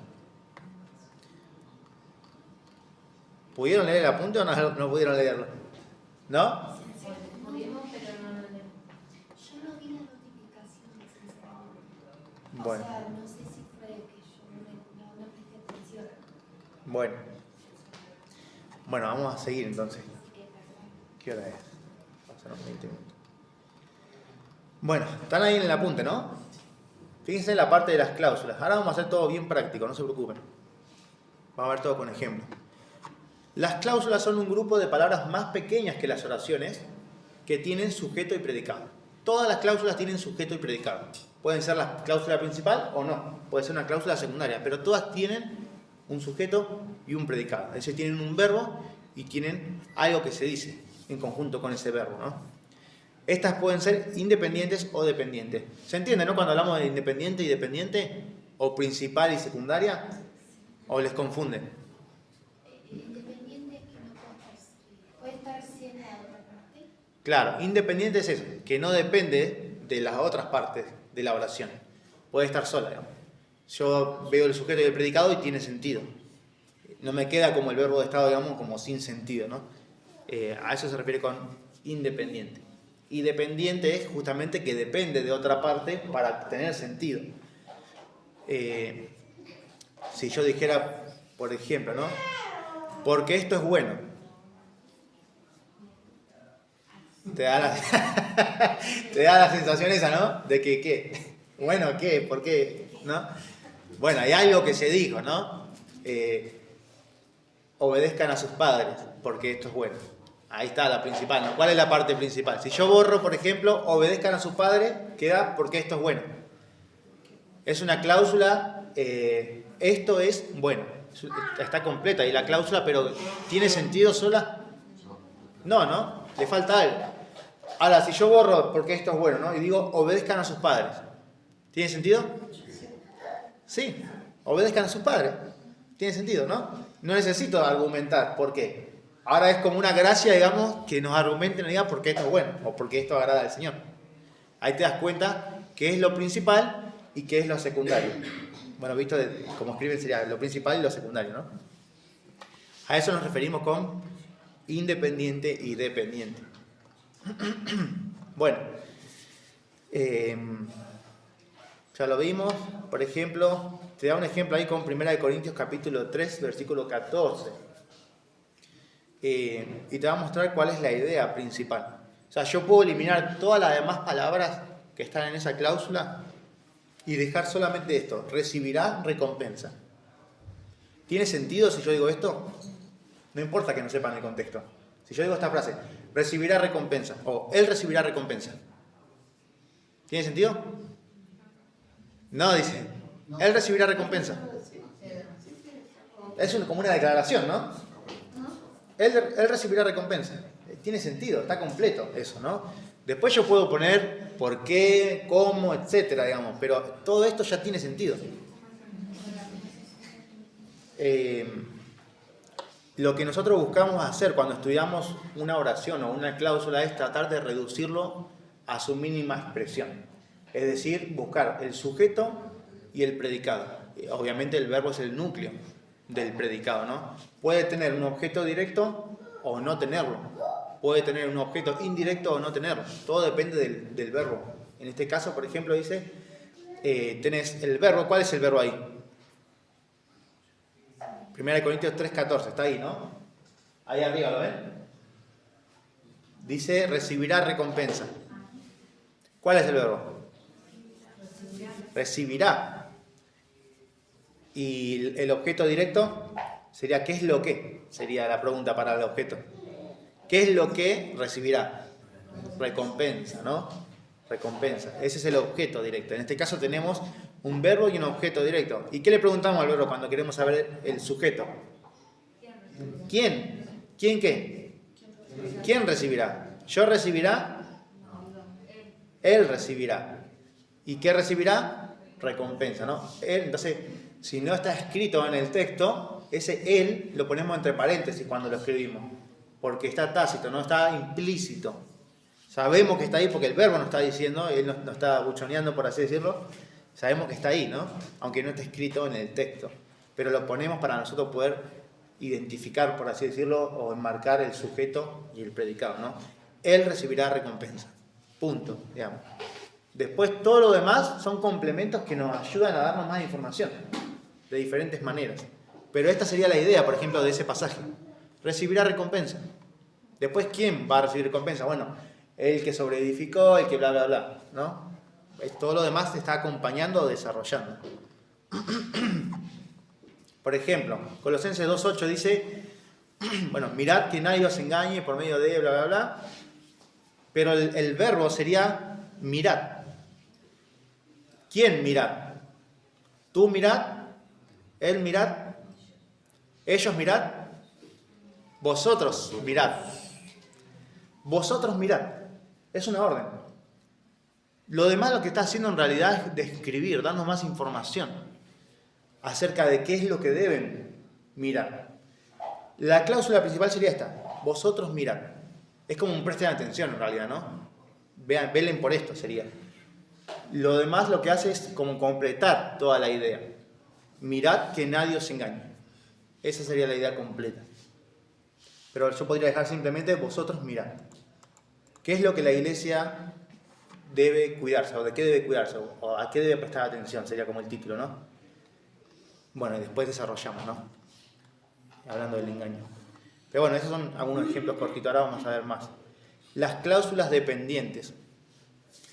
¿Pudieron leer el apunte o no pudieron leerlo? ¿No? Pudimos, pero no lo leemos. Yo no vi la notificación, sinceramente. Bueno. O sea, no sé si fue que yo no presté atención. Bueno. Bueno, vamos a seguir entonces. ¿Qué hora es? Pasaron 20 minutos. Bueno, están ahí en el apunte, ¿no? Fíjense en la parte de las cláusulas. Ahora vamos a hacer todo bien práctico, no se preocupen. Vamos a ver todo con ejemplo. Las cláusulas son un grupo de palabras más pequeñas que las oraciones que tienen sujeto y predicado. Todas las cláusulas tienen sujeto y predicado. Pueden ser la cláusula principal o no. Puede ser una cláusula secundaria, pero todas tienen un sujeto y un predicado. Es decir, tienen un verbo y tienen algo que se dice en conjunto con ese verbo, ¿no? Estas pueden ser independientes o dependientes. ¿Se entiende, no? Cuando hablamos de independiente y dependiente, o principal y secundaria, o les confunden. Independiente es que no puede estar sin la otra parte. Claro, independiente es eso, que no depende de las otras partes de la oración. Puede estar sola, digamos. Yo veo el sujeto y el predicado y tiene sentido. No me queda como el verbo de estado, digamos, como sin sentido, ¿no? A eso se refiere con independiente. Y dependiente es justamente que depende de otra parte para tener sentido. Si yo dijera, por ejemplo, ¿no? Porque esto es bueno. Te da la sensación esa, ¿no? De que, ¿qué? Bueno, ¿qué? ¿Por qué? ¿No? Bueno, hay algo que se dijo, ¿no? Obedezcan a sus padres, porque esto es bueno. Ahí está la principal, ¿no? ¿Cuál es la parte principal? Si yo borro, por ejemplo, obedezcan a sus padres, queda porque esto es bueno. Es una cláusula, esto es bueno. Está completa ahí la cláusula, pero ¿tiene sentido sola? No, le falta algo. Ahora, si yo borro porque esto es bueno, ¿no? Y digo, obedezcan a sus padres, ¿tiene sentido? Sí, obedezcan a sus padres. Tiene sentido, ¿no? No necesito argumentar por qué. Ahora es como una gracia, digamos, que nos argumenten y digan por qué esto es bueno o por qué esto agrada al Señor. Ahí te das cuenta qué es lo principal y qué es lo secundario. Bueno, visto como escriben sería lo principal y lo secundario, ¿no? A eso nos referimos con independiente y dependiente. Bueno, ya lo vimos. Por ejemplo, te da un ejemplo ahí con 1 Corintios capítulo 3, versículo 14. Y te va a mostrar cuál es la idea principal. O sea, yo puedo eliminar todas las demás palabras que están en esa cláusula y dejar solamente esto: recibirá recompensa. ¿Tiene sentido si yo digo esto? No importa que no sepan el contexto. Si yo digo esta frase, recibirá recompensa, o él recibirá recompensa, ¿tiene sentido? No, dice, él recibirá recompensa. Es como una declaración, ¿no? Él recibirá recompensa. Tiene sentido, está completo eso, ¿no? Después yo puedo poner por qué, cómo, etcétera, digamos, pero todo esto ya tiene sentido. lo que nosotros buscamos hacer cuando estudiamos una oración o una cláusula es tratar de reducirlo a su mínima expresión. Es decir, buscar el sujeto y el predicado. Obviamente el verbo es el núcleo del predicado, ¿no? Puede tener un objeto directo o no tenerlo. Puede tener un objeto indirecto o no tenerlo. Todo depende del verbo. En este caso, por ejemplo, dice, tenés el verbo. ¿Cuál es el verbo ahí? 1 Corintios 3:14, está ahí, ¿no? Ahí arriba, ¿lo ven? Dice, recibirá recompensa. ¿Cuál es el verbo? Recibirá. Y el objeto directo sería, ¿qué es lo que? Sería la pregunta para el objeto. ¿Qué es lo que recibirá? Recompensa, ¿no? Recompensa. Ese es el objeto directo. En este caso tenemos un verbo y un objeto directo. ¿Y qué le preguntamos al verbo cuando queremos saber el sujeto? ¿Quién? ¿Quién qué? ¿Quién recibirá? ¿Yo recibirá? Él recibirá. ¿Y qué recibirá? Recompensa, ¿no? Él, entonces, si no está escrito en el texto, ese él lo ponemos entre paréntesis cuando lo escribimos. Porque está tácito, no está implícito. Sabemos que está ahí porque el verbo nos está diciendo, él nos está buchoneando, por así decirlo. Sabemos que está ahí, ¿no? Aunque no esté escrito en el texto. Pero lo ponemos para nosotros poder identificar, por así decirlo, o enmarcar el sujeto y el predicado, ¿no? Él recibirá recompensa. Punto, digamos. Después todo lo demás son complementos que nos ayudan a darnos más información de diferentes maneras. Pero esta sería la idea, por ejemplo, de ese pasaje. Recibirá recompensa. Después, ¿quién va a recibir recompensa? Bueno, el que sobreedificó, el que bla, bla, bla, ¿no? Todo lo demás se está acompañando o desarrollando. Por ejemplo, Colosenses 2:8 dice, bueno, mirad que nadie os engañe por medio de bla, bla, bla. Pero el verbo sería mirad. ¿Quién mirad? ¿Tú mirad? ¿Él mirad? ¿Ellos mirad? Vosotros mirad. Vosotros mirad. Es una orden. Lo demás lo que está haciendo en realidad es describir, darnos más información acerca de qué es lo que deben mirar. La cláusula principal sería esta. Vosotros mirad. Es como un presten atención en realidad, ¿no? Velen por esto sería. Lo demás lo que hace es como completar toda la idea. Mirad que nadie os engañe. Esa sería la idea completa. Pero yo podría dejar simplemente vosotros mirad. ¿Qué es lo que la iglesia debe cuidarse? ¿O de qué debe cuidarse? ¿O a qué debe prestar atención? Sería como el título, ¿no? Bueno, y después desarrollamos, ¿no? Hablando del engaño. Pero bueno, esos son algunos ejemplos cortitos. Ahora vamos a ver más. Las cláusulas dependientes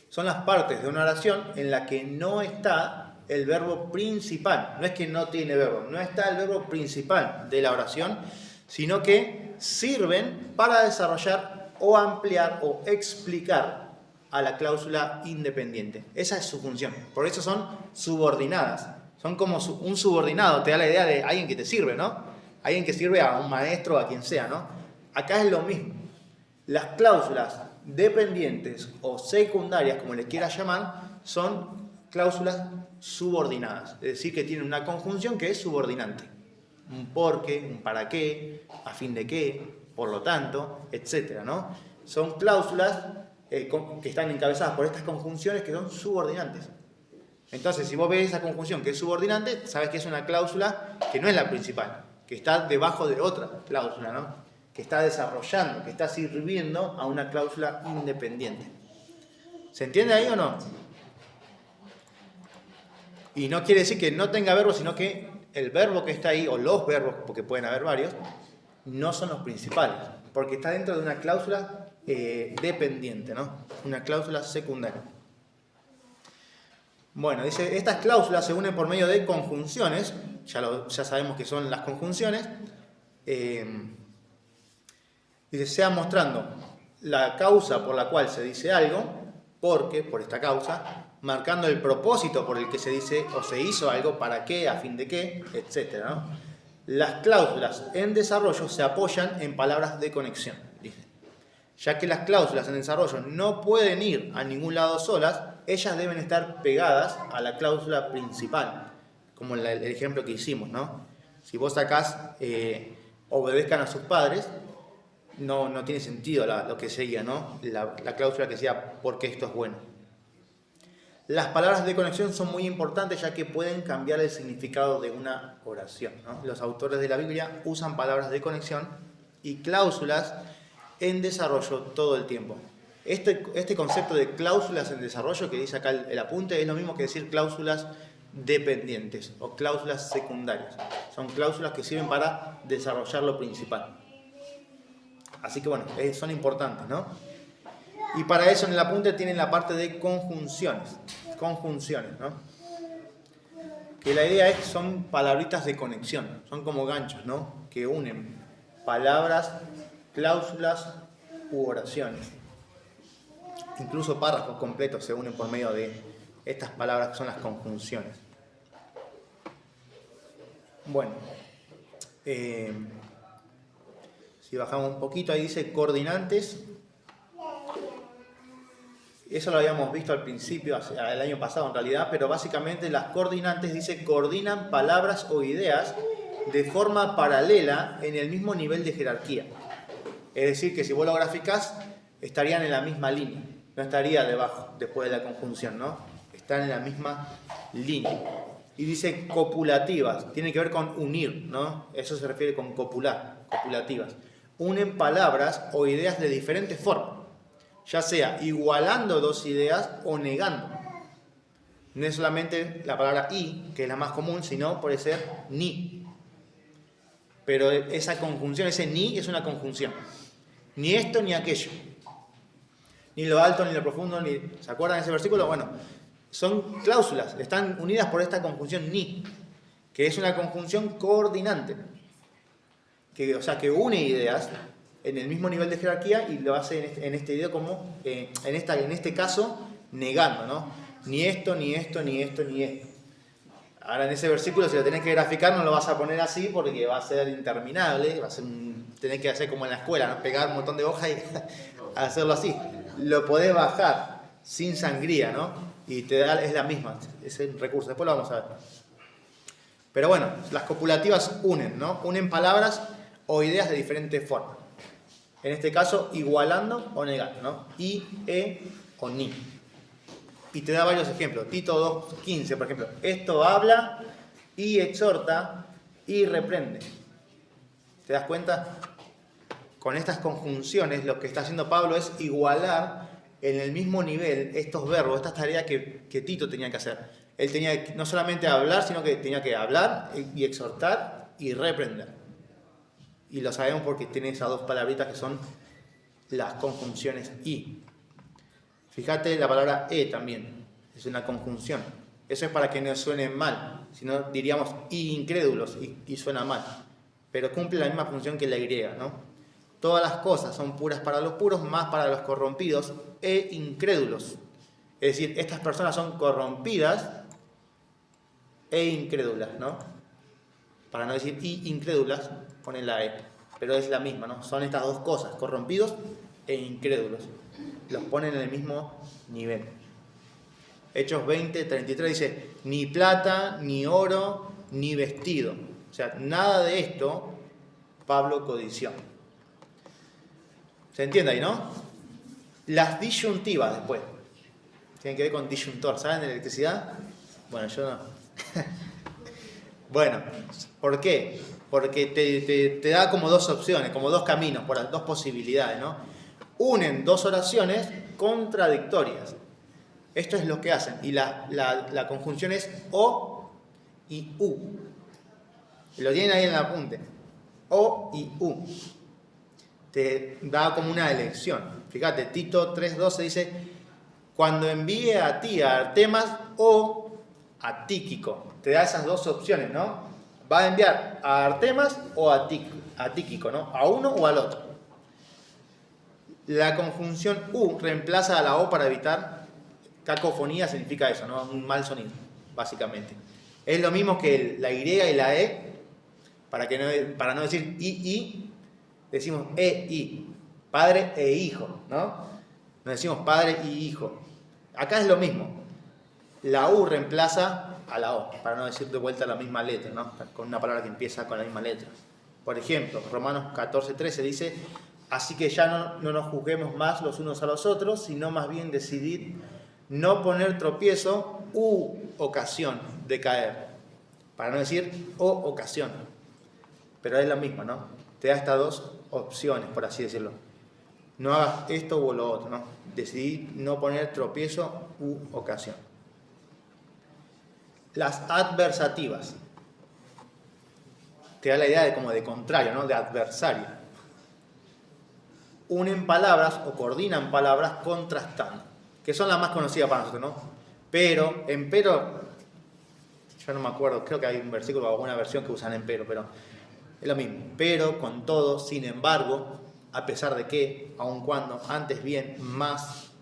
son las partes de una oración en la que no está el verbo principal. No es que no tiene verbo, no está el verbo principal de la oración, sino que sirven para desarrollar o ampliar o explicar a la cláusula independiente. Esa es su función. Por eso son subordinadas. Son como un subordinado, te da la idea de alguien que te sirve, ¿no? Alguien que sirve a un maestro, a quien sea, ¿no? Acá es lo mismo. Las cláusulas dependientes o secundarias, como les quieras llamar, son cláusulas subordinadas. Es decir, que tienen una conjunción que es subordinante. Un porque, un para qué, a fin de qué, por lo tanto, etcétera, ¿no? Son cláusulas que están encabezadas por estas conjunciones que son subordinantes. Entonces, si vos ves esa conjunción que es subordinante, sabes que es una cláusula que no es la principal, que está debajo de otra cláusula, ¿no? Que está desarrollando, que está sirviendo a una cláusula independiente. ¿Se entiende ahí o no? Y no quiere decir que no tenga verbo, sino que el verbo que está ahí, o los verbos, porque pueden haber varios, no son los principales, porque está dentro de una cláusula dependiente, ¿no? Una cláusula secundaria. Bueno, dice, estas cláusulas se unen por medio de conjunciones, ya sabemos que son las conjunciones, dice, sea mostrando la causa por la cual se dice algo, porque, por esta causa, marcando el propósito por el que se dice o se hizo algo, para qué, a fin de qué, etc., ¿no? Las cláusulas en desarrollo se apoyan en palabras de conexión, dice. Ya que las cláusulas en desarrollo no pueden ir a ningún lado solas, ellas deben estar pegadas a la cláusula principal, como el ejemplo que hicimos, ¿no? Si vos sacás obedezcan a sus padres, no tiene sentido lo que seguía, ¿no? La cláusula que decía, porque esto es bueno. Las palabras de conexión son muy importantes ya que pueden cambiar el significado de una oración, ¿no? Los autores de la Biblia usan palabras de conexión y cláusulas en desarrollo todo el tiempo. Este concepto de cláusulas en desarrollo que dice acá el apunte es lo mismo que decir cláusulas dependientes o cláusulas secundarias. Son cláusulas que sirven para desarrollar lo principal. Así que bueno, son importantes, ¿no? Y para eso en el apunte tienen la parte de conjunciones, ¿no? Que la idea es, son palabritas de conexión, son como ganchos, ¿no? Que unen palabras, cláusulas u oraciones. Incluso párrafos completos se unen por medio de estas palabras que son las conjunciones. Bueno, si bajamos un poquito, ahí dice coordinantes. Eso lo habíamos visto al principio, el año pasado en realidad, pero básicamente las coordinantes dice coordinan palabras o ideas de forma paralela en el mismo nivel de jerarquía. Es decir, que si vos lo graficás, estarían en la misma línea, no estaría debajo, después de la conjunción, ¿no? Están en la misma línea. Y dice copulativas, tiene que ver con unir, ¿no? Eso se refiere con copular, copulativas. Unen palabras o ideas de diferentes formas, ya sea igualando dos ideas o negando. No es solamente la palabra y, que es la más común, sino puede ser ni. Pero esa conjunción, ese ni, es una conjunción. Ni esto ni aquello. Ni lo alto ni lo profundo, ni... ¿Se acuerdan de ese versículo? Bueno, son cláusulas, están unidas por esta conjunción ni, que es una conjunción coordinante. O sea, que une ideas en el mismo nivel de jerarquía y lo hace en este video como, en este caso, negando, ¿no? Ni esto, ni esto, ni esto, ni esto. Ahora en ese versículo, si lo tenés que graficar, no lo vas a poner así porque va a ser interminable, tenés que hacer como en la escuela, ¿no? Pegar un montón de hojas y hacerlo así. Lo podés bajar sin sangría, ¿no? Y es la misma, es el recurso, después lo vamos a ver. Pero bueno, las copulativas unen, ¿no? Unen palabras o ideas de diferentes formas. En este caso, igualando o negando, ¿no? Y, o ni. Y te da varios ejemplos. Tito 2:15, por ejemplo. Esto habla y exhorta y reprende. ¿Te das cuenta? Con estas conjunciones lo que está haciendo Pablo es igualar en el mismo nivel estos verbos, estas tareas que Tito tenía que hacer. Él tenía que no solamente hablar, sino que tenía que hablar y exhortar y reprender. Y lo sabemos porque tiene esas dos palabritas que son las conjunciones y. Fíjate la palabra también, es una conjunción. Eso es para que no suene mal, si no diríamos incrédulos y suena mal. Pero cumple la misma función que la Y, ¿no? Todas las cosas son puras para los puros, más para los corrompidos e incrédulos. Es decir, estas personas son corrompidas e incrédulas, ¿no? Para no decir incrédulas, ponen la pero es la misma, ¿no? Son estas dos cosas, corrompidos e incrédulos. Los ponen en el mismo nivel. Hechos 20:33 dice, ni plata, ni oro, ni vestido. O sea, nada de esto Pablo codició. ¿Se entiende ahí, no? Las disyuntivas después. Tienen que ver con disyuntor. ¿Saben de electricidad? Bueno, yo no. Bueno, ¿por qué? Porque te da como dos opciones, como dos caminos, dos posibilidades, ¿no? Unen dos oraciones contradictorias. Esto es lo que hacen. Y la conjunción es o y u. Lo tienen ahí en el apunte. O y u. Te da como una elección. Fíjate, Tito 3:12 dice, cuando envíe a ti a Artemas o a Tíquico. Te da esas dos opciones, ¿no? Va a enviar a Artemas o a Tíquico, ¿no? A uno o al otro. La conjunción u reemplaza a la o para evitar cacofonía, significa eso, ¿no? Un mal sonido, básicamente. Es lo mismo que la y y la para no decir y, decimos y, padre e hijo, ¿no? No decimos padre y hijo. Acá es lo mismo. La u reemplaza a la o, para no decir de vuelta la misma letra, ¿no? Con una palabra que empieza con la misma letra. Por ejemplo, Romanos 14:13 dice: así que ya no nos juzguemos más los unos a los otros, sino más bien decidid no poner tropiezo u ocasión de caer. Para no decir o ocasión. Pero es lo mismo, ¿no? Te da estas dos opciones, por así decirlo. No hagas esto o lo otro, ¿no? Decidid no poner tropiezo u ocasión. Las adversativas. Te da la idea de como de contrario, ¿no? De adversario. Unen palabras o coordinan palabras contrastando, que son las más conocidas para nosotros, ¿no? Pero, yo no me acuerdo, creo que hay un versículo o alguna versión que usan pero es lo mismo. Pero, con todo, sin embargo, a pesar de que, aun cuando, antes bien, más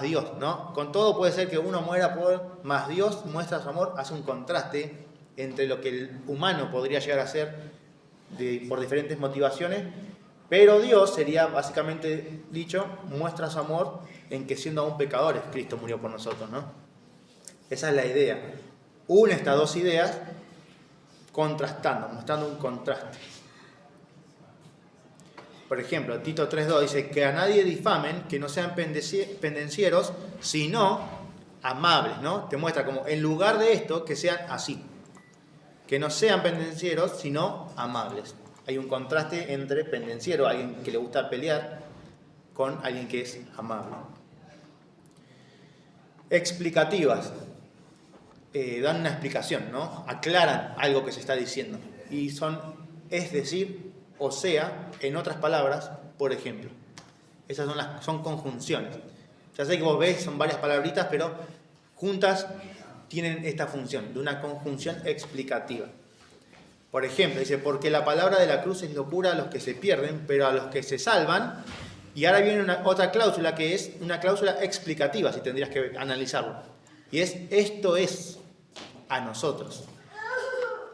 Dios, ¿no? Con todo puede ser que uno muera por más Dios muestra su amor, hace un contraste entre lo que el humano podría llegar a ser por diferentes motivaciones, pero Dios sería básicamente dicho, muestra su amor en que siendo aún pecadores, Cristo murió por nosotros, ¿no? Esa es la idea. Une estas dos ideas contrastando, mostrando un contraste. Por ejemplo, Tito 3:2 dice que a nadie difamen, que no sean pendencieros, sino amables, ¿no? Te muestra como en lugar de esto, que sean así. Que no sean pendencieros, sino amables. Hay un contraste entre pendenciero, alguien que le gusta pelear, con alguien que es amable. Explicativas. Dan una explicación, ¿no? Aclaran algo que se está diciendo. Y son, es decir, o sea, en otras palabras, por ejemplo. Esas son conjunciones. Ya sé que vos ves, son varias palabritas, pero juntas tienen esta función de una conjunción explicativa. Por ejemplo, dice, porque la palabra de la cruz es locura a los que se pierden, pero a los que se salvan. Y ahora viene otra cláusula que es una cláusula explicativa, si tendrías que analizarlo. Y es, esto es a nosotros.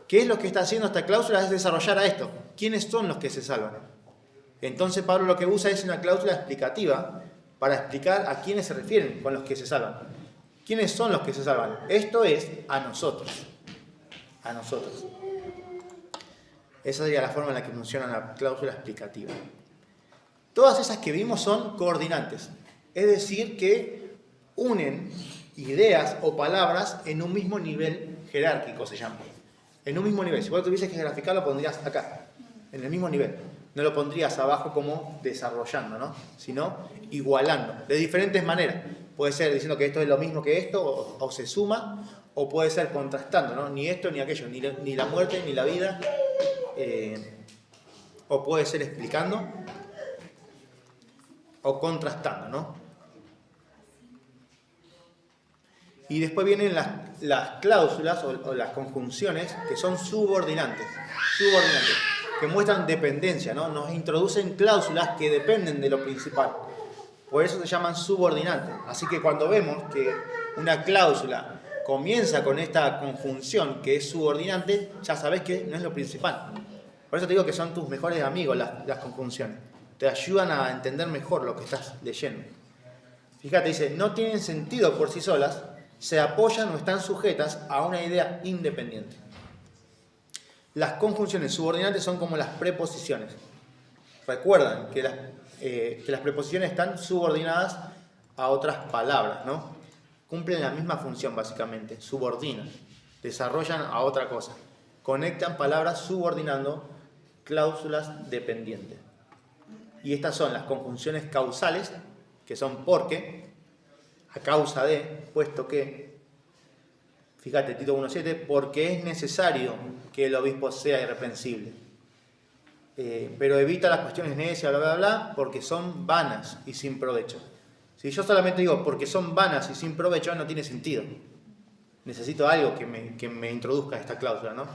¿Qué es lo que está haciendo esta cláusula? Es desarrollar a esto. ¿Quiénes son los que se salvan? Entonces Pablo lo que usa es una cláusula explicativa para explicar a quiénes se refieren con los que se salvan. ¿Quiénes son los que se salvan? Esto es a nosotros. A nosotros. Esa sería la forma en la que funciona la cláusula explicativa. Todas esas que vimos son coordinantes. Es decir, que unen ideas o palabras en un mismo nivel jerárquico, se llama. En un mismo nivel. Si vos tuvieses que graficar, lo pondrías acá, en el mismo nivel. No lo pondrías abajo como desarrollando, ¿no? Sino igualando, de diferentes maneras. Puede ser diciendo que esto es lo mismo que esto, o se suma, o puede ser contrastando, ¿no? Ni esto ni aquello, ni la muerte ni la vida. O puede ser explicando, o contrastando, ¿no? Y después vienen las cláusulas o las conjunciones que son subordinantes, que muestran dependencia, ¿no? Nos introducen cláusulas que dependen de lo principal. Por eso se llaman subordinantes. Así que cuando vemos que una cláusula comienza con esta conjunción que es subordinante, ya sabes que no es lo principal. Por eso te digo que son tus mejores amigos las conjunciones. Te ayudan a entender mejor lo que estás leyendo. Fíjate, dice, no tienen sentido por sí solas, se apoyan o están sujetas a una idea independiente. Las conjunciones subordinantes son como las preposiciones. Recuerdan que las preposiciones están subordinadas a otras palabras, ¿no? Cumplen la misma función básicamente, subordinan, desarrollan a otra cosa. Conectan palabras subordinando cláusulas dependientes. Y estas son las conjunciones causales, que son porque, a causa de, puesto que, fíjate, Tito 1:7, porque es necesario que el obispo sea irreprensible. Pero evita las cuestiones necias, bla, bla, bla, porque son vanas y sin provecho. Si yo solamente digo porque son vanas y sin provecho, no tiene sentido. Necesito algo que me introduzca esta cláusula, ¿no?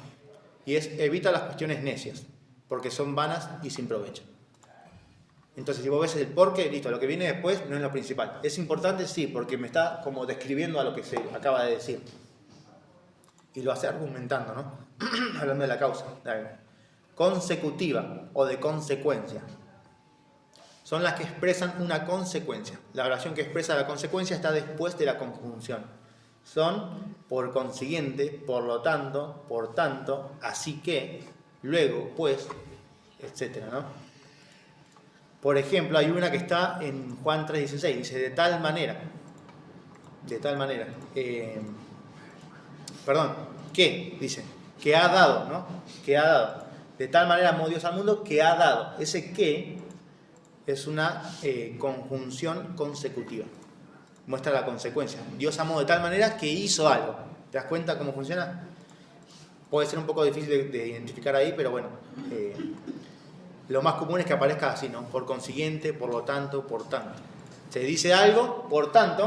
Y es evita las cuestiones necias, porque son vanas y sin provecho. Entonces, si vos ves el porqué, listo, lo que viene después no es lo principal. ¿Es importante? Sí, porque me está como describiendo a lo que se acaba de decir. Y lo hace argumentando, ¿no? Hablando de la causa. Consecutiva o de consecuencia. Son las que expresan una consecuencia. La oración que expresa la consecuencia está después de la conjunción. Son, por consiguiente, por lo tanto, por tanto, así que, luego, pues, etcétera, ¿no? Por ejemplo, hay una que está en Juan 3:16, dice de tal manera, que, dice, que ha dado, ¿no? Que ha dado. De tal manera amó Dios al mundo que ha dado. Ese que es una conjunción consecutiva. Muestra la consecuencia. Dios amó de tal manera que hizo algo. ¿Te das cuenta cómo funciona? Puede ser un poco difícil de identificar ahí, pero bueno. Lo más común es que aparezca así, ¿no? Por consiguiente, por lo tanto, por tanto. Se dice algo, por tanto,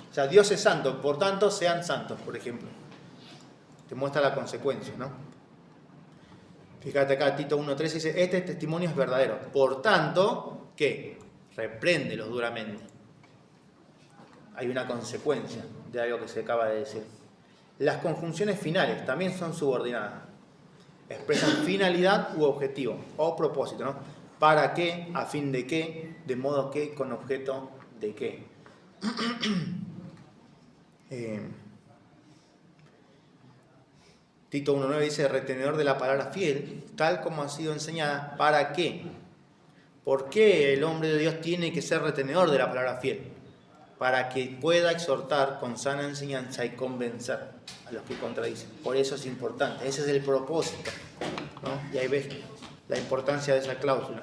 o sea, Dios es santo, por tanto, sean santos, por ejemplo. Te muestra la consecuencia, ¿no? Fíjate acá, Tito 1:13 dice, este testimonio es verdadero. Por tanto, ¿qué? Repréndelos duramente. Hay una consecuencia de algo que se acaba de decir. Las conjunciones finales también son subordinadas. Expresan finalidad u objetivo, o propósito, ¿no? ¿Para qué? ¿A fin de qué? ¿De modo que? ¿Con objeto de qué? Tito 1:9 dice, retenedor de la palabra fiel, tal como ha sido enseñada. ¿Para qué? ¿Por qué el hombre de Dios tiene que ser retenedor de la palabra fiel? Para que pueda exhortar con sana enseñanza y convencer a los que contradicen. Por eso es importante, ese es el propósito, ¿no? Y ahí ves la importancia de esa cláusula.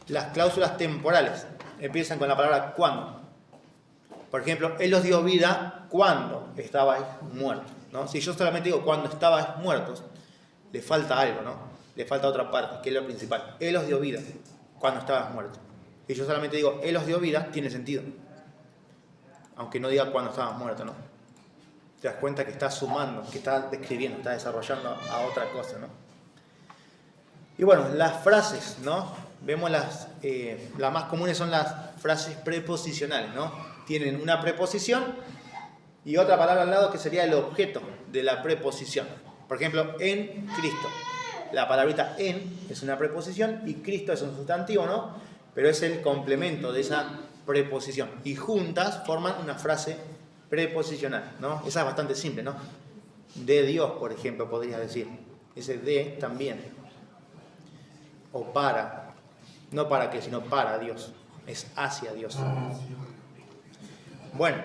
Las cláusulas temporales empiezan con la palabra cuando. Por ejemplo, Él os dio vida cuando estabais muertos, ¿no? Si yo solamente digo cuando estabais muertos, le falta algo, ¿no? Le falta otra parte, que es lo principal. Él os dio vida cuando estabais muertos. Si yo solamente digo Él os dio vida, tiene sentido. Aunque no diga cuando estabas muerto, ¿no? Te das cuenta que está sumando, que está describiendo, está desarrollando a otra cosa, ¿no? Y bueno, las frases, ¿no? Vemos las más comunes son las frases preposicionales, ¿no? Tienen una preposición y otra palabra al lado que sería el objeto de la preposición. Por ejemplo, en Cristo. La palabrita en es una preposición y Cristo es un sustantivo, ¿no? Pero es el complemento de esa preposición. Y juntas forman una frase preposicional, ¿no? Esa es bastante simple, ¿no? De Dios, por ejemplo, podrías decir. Ese de también. O para. No para qué, sino para Dios. Es hacia Dios. Bueno.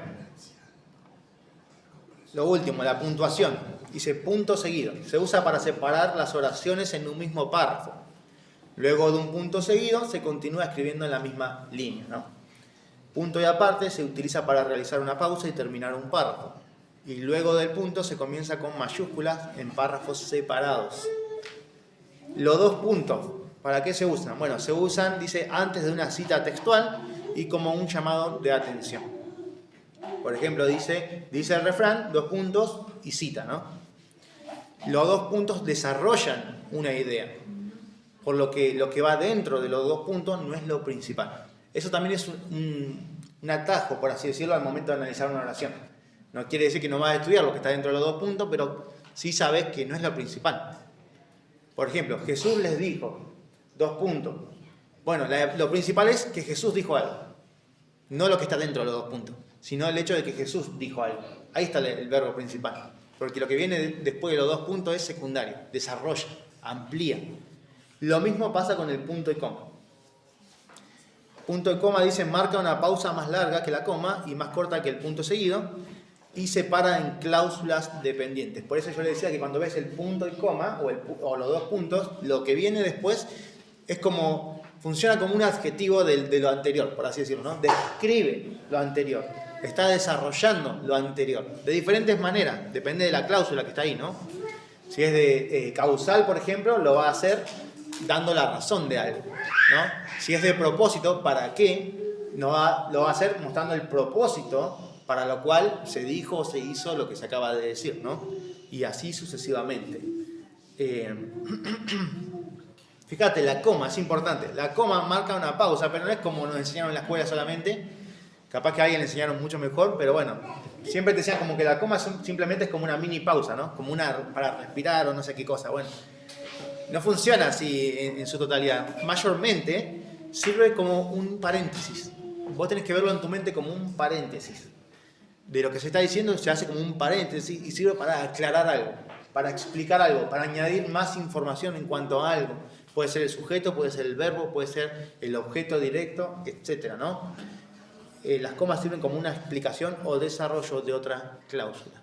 Lo último, la puntuación. Dice punto seguido. Se usa para separar las oraciones en un mismo párrafo. Luego de un punto seguido se continúa escribiendo en la misma línea, ¿no? Punto y aparte se utiliza para realizar una pausa y terminar un párrafo. Y luego del punto se comienza con mayúsculas en párrafos separados. Los dos puntos, ¿para qué se usan? Bueno, se usan, dice, antes de una cita textual y como un llamado de atención. Por ejemplo, dice el refrán, 2 puntos y cita, ¿no? Los 2 puntos desarrollan una idea. Por lo que va dentro de los 2 puntos no es lo principal. Eso también es un atajo, por así decirlo, al momento de analizar una oración. No quiere decir que no vas a estudiar lo que está dentro de los 2 puntos, pero sí sabes que no es lo principal. Por ejemplo, Jesús les dijo, 2 puntos. Bueno, lo principal es que Jesús dijo algo. No lo que está dentro de los 2 puntos, sino el hecho de que Jesús dijo algo. Ahí está el verbo principal. Porque lo que viene después de los 2 puntos es secundario, desarrolla, amplía. Lo mismo pasa con el punto y coma. Punto y coma dice marca una pausa más larga que la coma y más corta que el punto seguido y separa en cláusulas dependientes. Por eso yo le decía que cuando ves el punto y coma o los 2 puntos, lo que viene después es como funciona como un adjetivo de lo anterior, por así decirlo, ¿no? Describe lo anterior, está desarrollando lo anterior de diferentes maneras, depende de la cláusula que está ahí, ¿no? Si es de causal, por ejemplo, lo va a hacer dando la razón de algo, ¿no? Si es de propósito, ¿para qué? Lo va a hacer mostrando el propósito para lo cual se dijo o se hizo lo que se acaba de decir, ¿no? Y así sucesivamente. Fíjate, la coma es importante. La coma marca una pausa, pero no es como nos enseñaron en la escuela solamente. Capaz que a alguien le enseñaron mucho mejor, pero bueno, siempre te decían como que la coma simplemente es como una mini pausa, ¿no? Como una para respirar o no sé qué cosa. Bueno, no funciona así en su totalidad. Mayormente sirve como un paréntesis. Vos tenés que verlo en tu mente como un paréntesis. De lo que se está diciendo se hace como un paréntesis y sirve para aclarar algo. para explicar algo, para añadir más información en cuanto a algo. Puede ser el sujeto, puede ser el verbo, puede ser el objeto directo, etc., ¿no? Las comas sirven como una explicación o desarrollo de otra cláusula.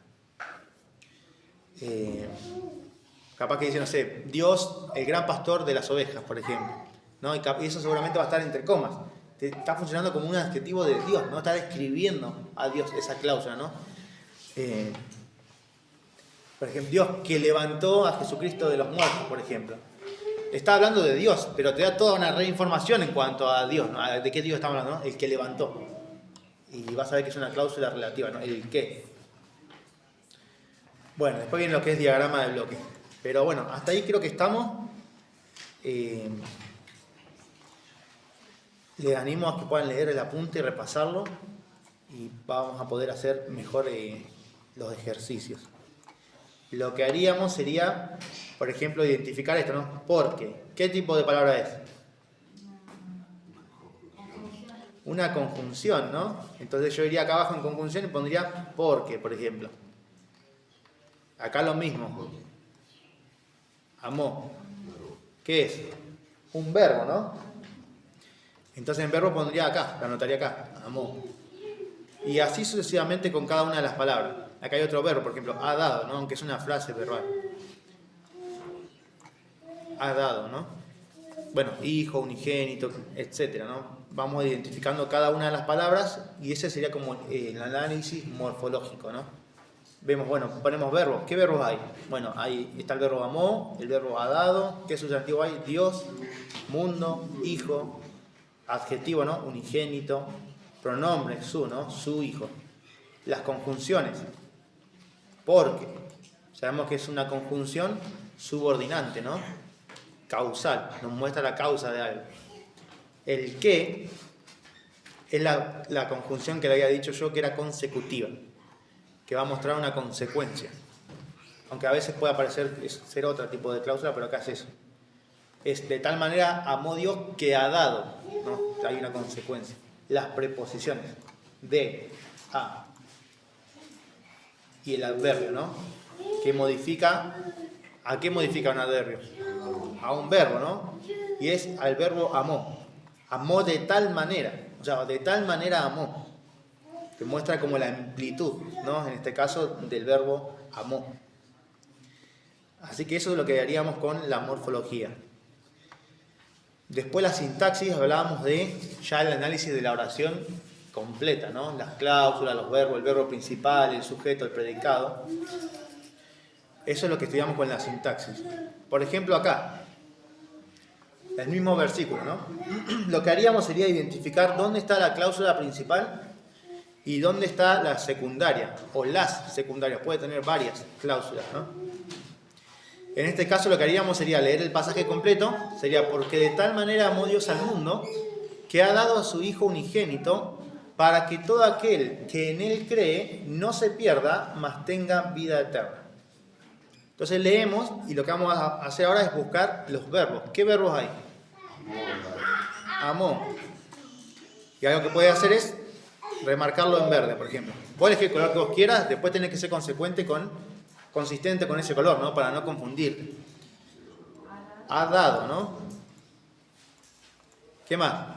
Capaz que dice, no sé, Dios, el gran pastor de las ovejas, por ejemplo, ¿no? Y eso seguramente va a estar entre comas. Está funcionando como un adjetivo de Dios, ¿no? Está describiendo a Dios esa cláusula, ¿no? Por ejemplo, Dios que levantó a Jesucristo de los muertos, por ejemplo. Está hablando de Dios, pero te da toda una reinformación en cuanto a Dios, ¿no? ¿De qué Dios estamos hablando? ¿No? El que levantó. Y vas a ver que es una cláusula relativa, ¿no? El qué. Bueno, después viene lo que es diagrama de bloque. Pero bueno, hasta ahí creo que estamos. Les animo a que puedan leer el apunte y repasarlo. Y vamos a poder hacer mejor los ejercicios. Lo que haríamos sería, por ejemplo, identificar esto, ¿no? ¿Por qué? ¿Qué tipo de palabra es? Una conjunción, ¿no? Entonces yo iría acá abajo en conjunción y pondría porque, por ejemplo. Acá lo mismo. Amó. ¿Qué es? Un verbo, ¿no? Entonces en verbo pondría acá, lo anotaría acá. Amó. Y así sucesivamente con cada una de las palabras. Acá hay otro verbo, por ejemplo, ha dado, ¿no? Aunque es una frase verbal. Ha dado, ¿no? Bueno, hijo, unigénito, etcétera, ¿no? Vamos identificando cada una de las palabras y ese sería como el análisis morfológico, ¿no? Vemos, bueno, ponemos verbos. ¿Qué verbos hay? Bueno, ahí está el verbo amó, el verbo ha dado. ¿Qué sustantivo hay? Dios, mundo, hijo, adjetivo, ¿no? Unigénito, pronombre, su, ¿no? Su hijo. Las conjunciones. Porque sabemos que es una conjunción subordinante, ¿no? Causal, nos muestra la causa de algo. El qué es la conjunción que le había dicho yo que era consecutiva, que va a mostrar una consecuencia. Aunque a veces pueda parecer ser otro tipo de cláusula, pero acá es eso. Es de tal manera amó Dios que ha dado, ¿no? Hay una consecuencia. Las preposiciones de, a y el adverbio, ¿no? Que modifica, ¿a qué modifica un adverbio? A un verbo, ¿no? Y es al verbo amó. Amó de tal manera, o sea, de tal manera amó. Que muestra como la amplitud, ¿no? En este caso, del verbo amó. Así que eso es lo que haríamos con la morfología. Después la sintaxis, hablábamos de ya el análisis de la oración completa, ¿no? Las cláusulas, los verbos, el verbo principal, el sujeto, el predicado. Eso es lo que estudiamos con la sintaxis. Por ejemplo, acá, el mismo versículo, ¿no? Lo que haríamos sería identificar dónde está la cláusula principal y dónde está la secundaria, o las secundarias. Puede tener varias cláusulas, ¿no? En este caso lo que haríamos sería leer el pasaje completo, sería porque de tal manera amó Dios al mundo que ha dado a su Hijo unigénito para que todo aquel que en Él cree no se pierda, mas tenga vida eterna. Entonces leemos y lo que vamos a hacer ahora es buscar los verbos. ¿Qué verbos hay? Amó. Y algo que puedes hacer es remarcarlo en verde, por ejemplo. Vos elegís el color que vos quieras, después tenés que ser consistente con ese color, ¿no? Para no confundirte. Ha dado, ¿no? ¿Qué más?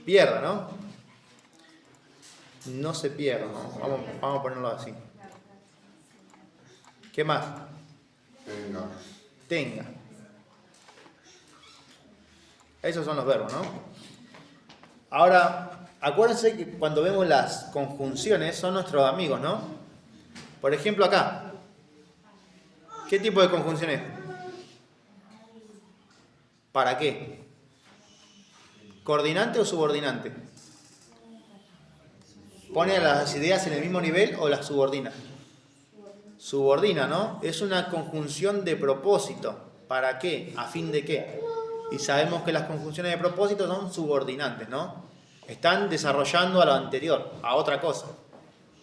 Pierda, ¿no? No se pierda, ¿no? Vamos a ponerlo así. ¿Qué más? Tenga. Esos son los verbos, ¿no? Ahora, acuérdense que cuando vemos las conjunciones son nuestros amigos, ¿no? Por ejemplo, acá. ¿Qué tipo de conjunción es? ¿Para qué? ¿Coordinante o subordinante? ¿Pone las ideas en el mismo nivel o las subordina? Subordina, ¿no? Es una conjunción de propósito. ¿Para qué? ¿A fin de qué? Y sabemos que las conjunciones de propósito son subordinantes, ¿no? Están desarrollando a lo anterior, a otra cosa.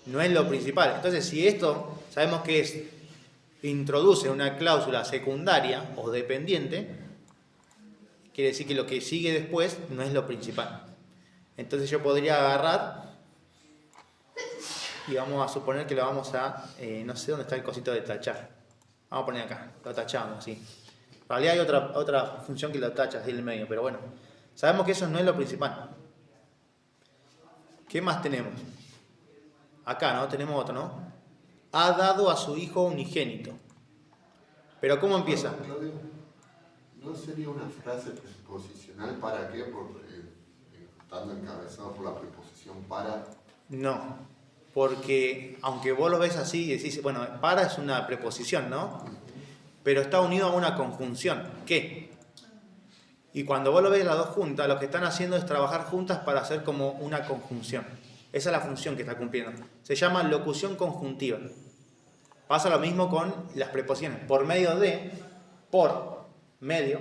No es lo principal. Entonces, si esto sabemos que introduce una cláusula secundaria o dependiente, quiere decir que lo que sigue después no es lo principal. Entonces yo podría agarrar y vamos a suponer que lo vamos a, no sé dónde está el cosito de tachar. Vamos a poner acá, lo tachamos, ¿sí? En realidad hay otra función que lo tacha así en el medio, pero bueno, sabemos que eso no es lo principal. ¿Qué más tenemos? Acá, ¿no? Tenemos otro, ¿no? Ha dado a su hijo unigénito. Pero ¿cómo empieza? Claudio, ¿no sería una frase preposicional para qué? Estando encabezado por la preposición para. No, porque aunque vos lo ves así y decís, bueno, para es una preposición, ¿no? Pero está unido a una conjunción. ¿Qué? Y cuando vos lo ves las dos juntas, lo que están haciendo es trabajar juntas para hacer como una conjunción. Esa es la función que está cumpliendo. Se llama locución conjuntiva. Pasa lo mismo con las preposiciones. Por medio de, por medio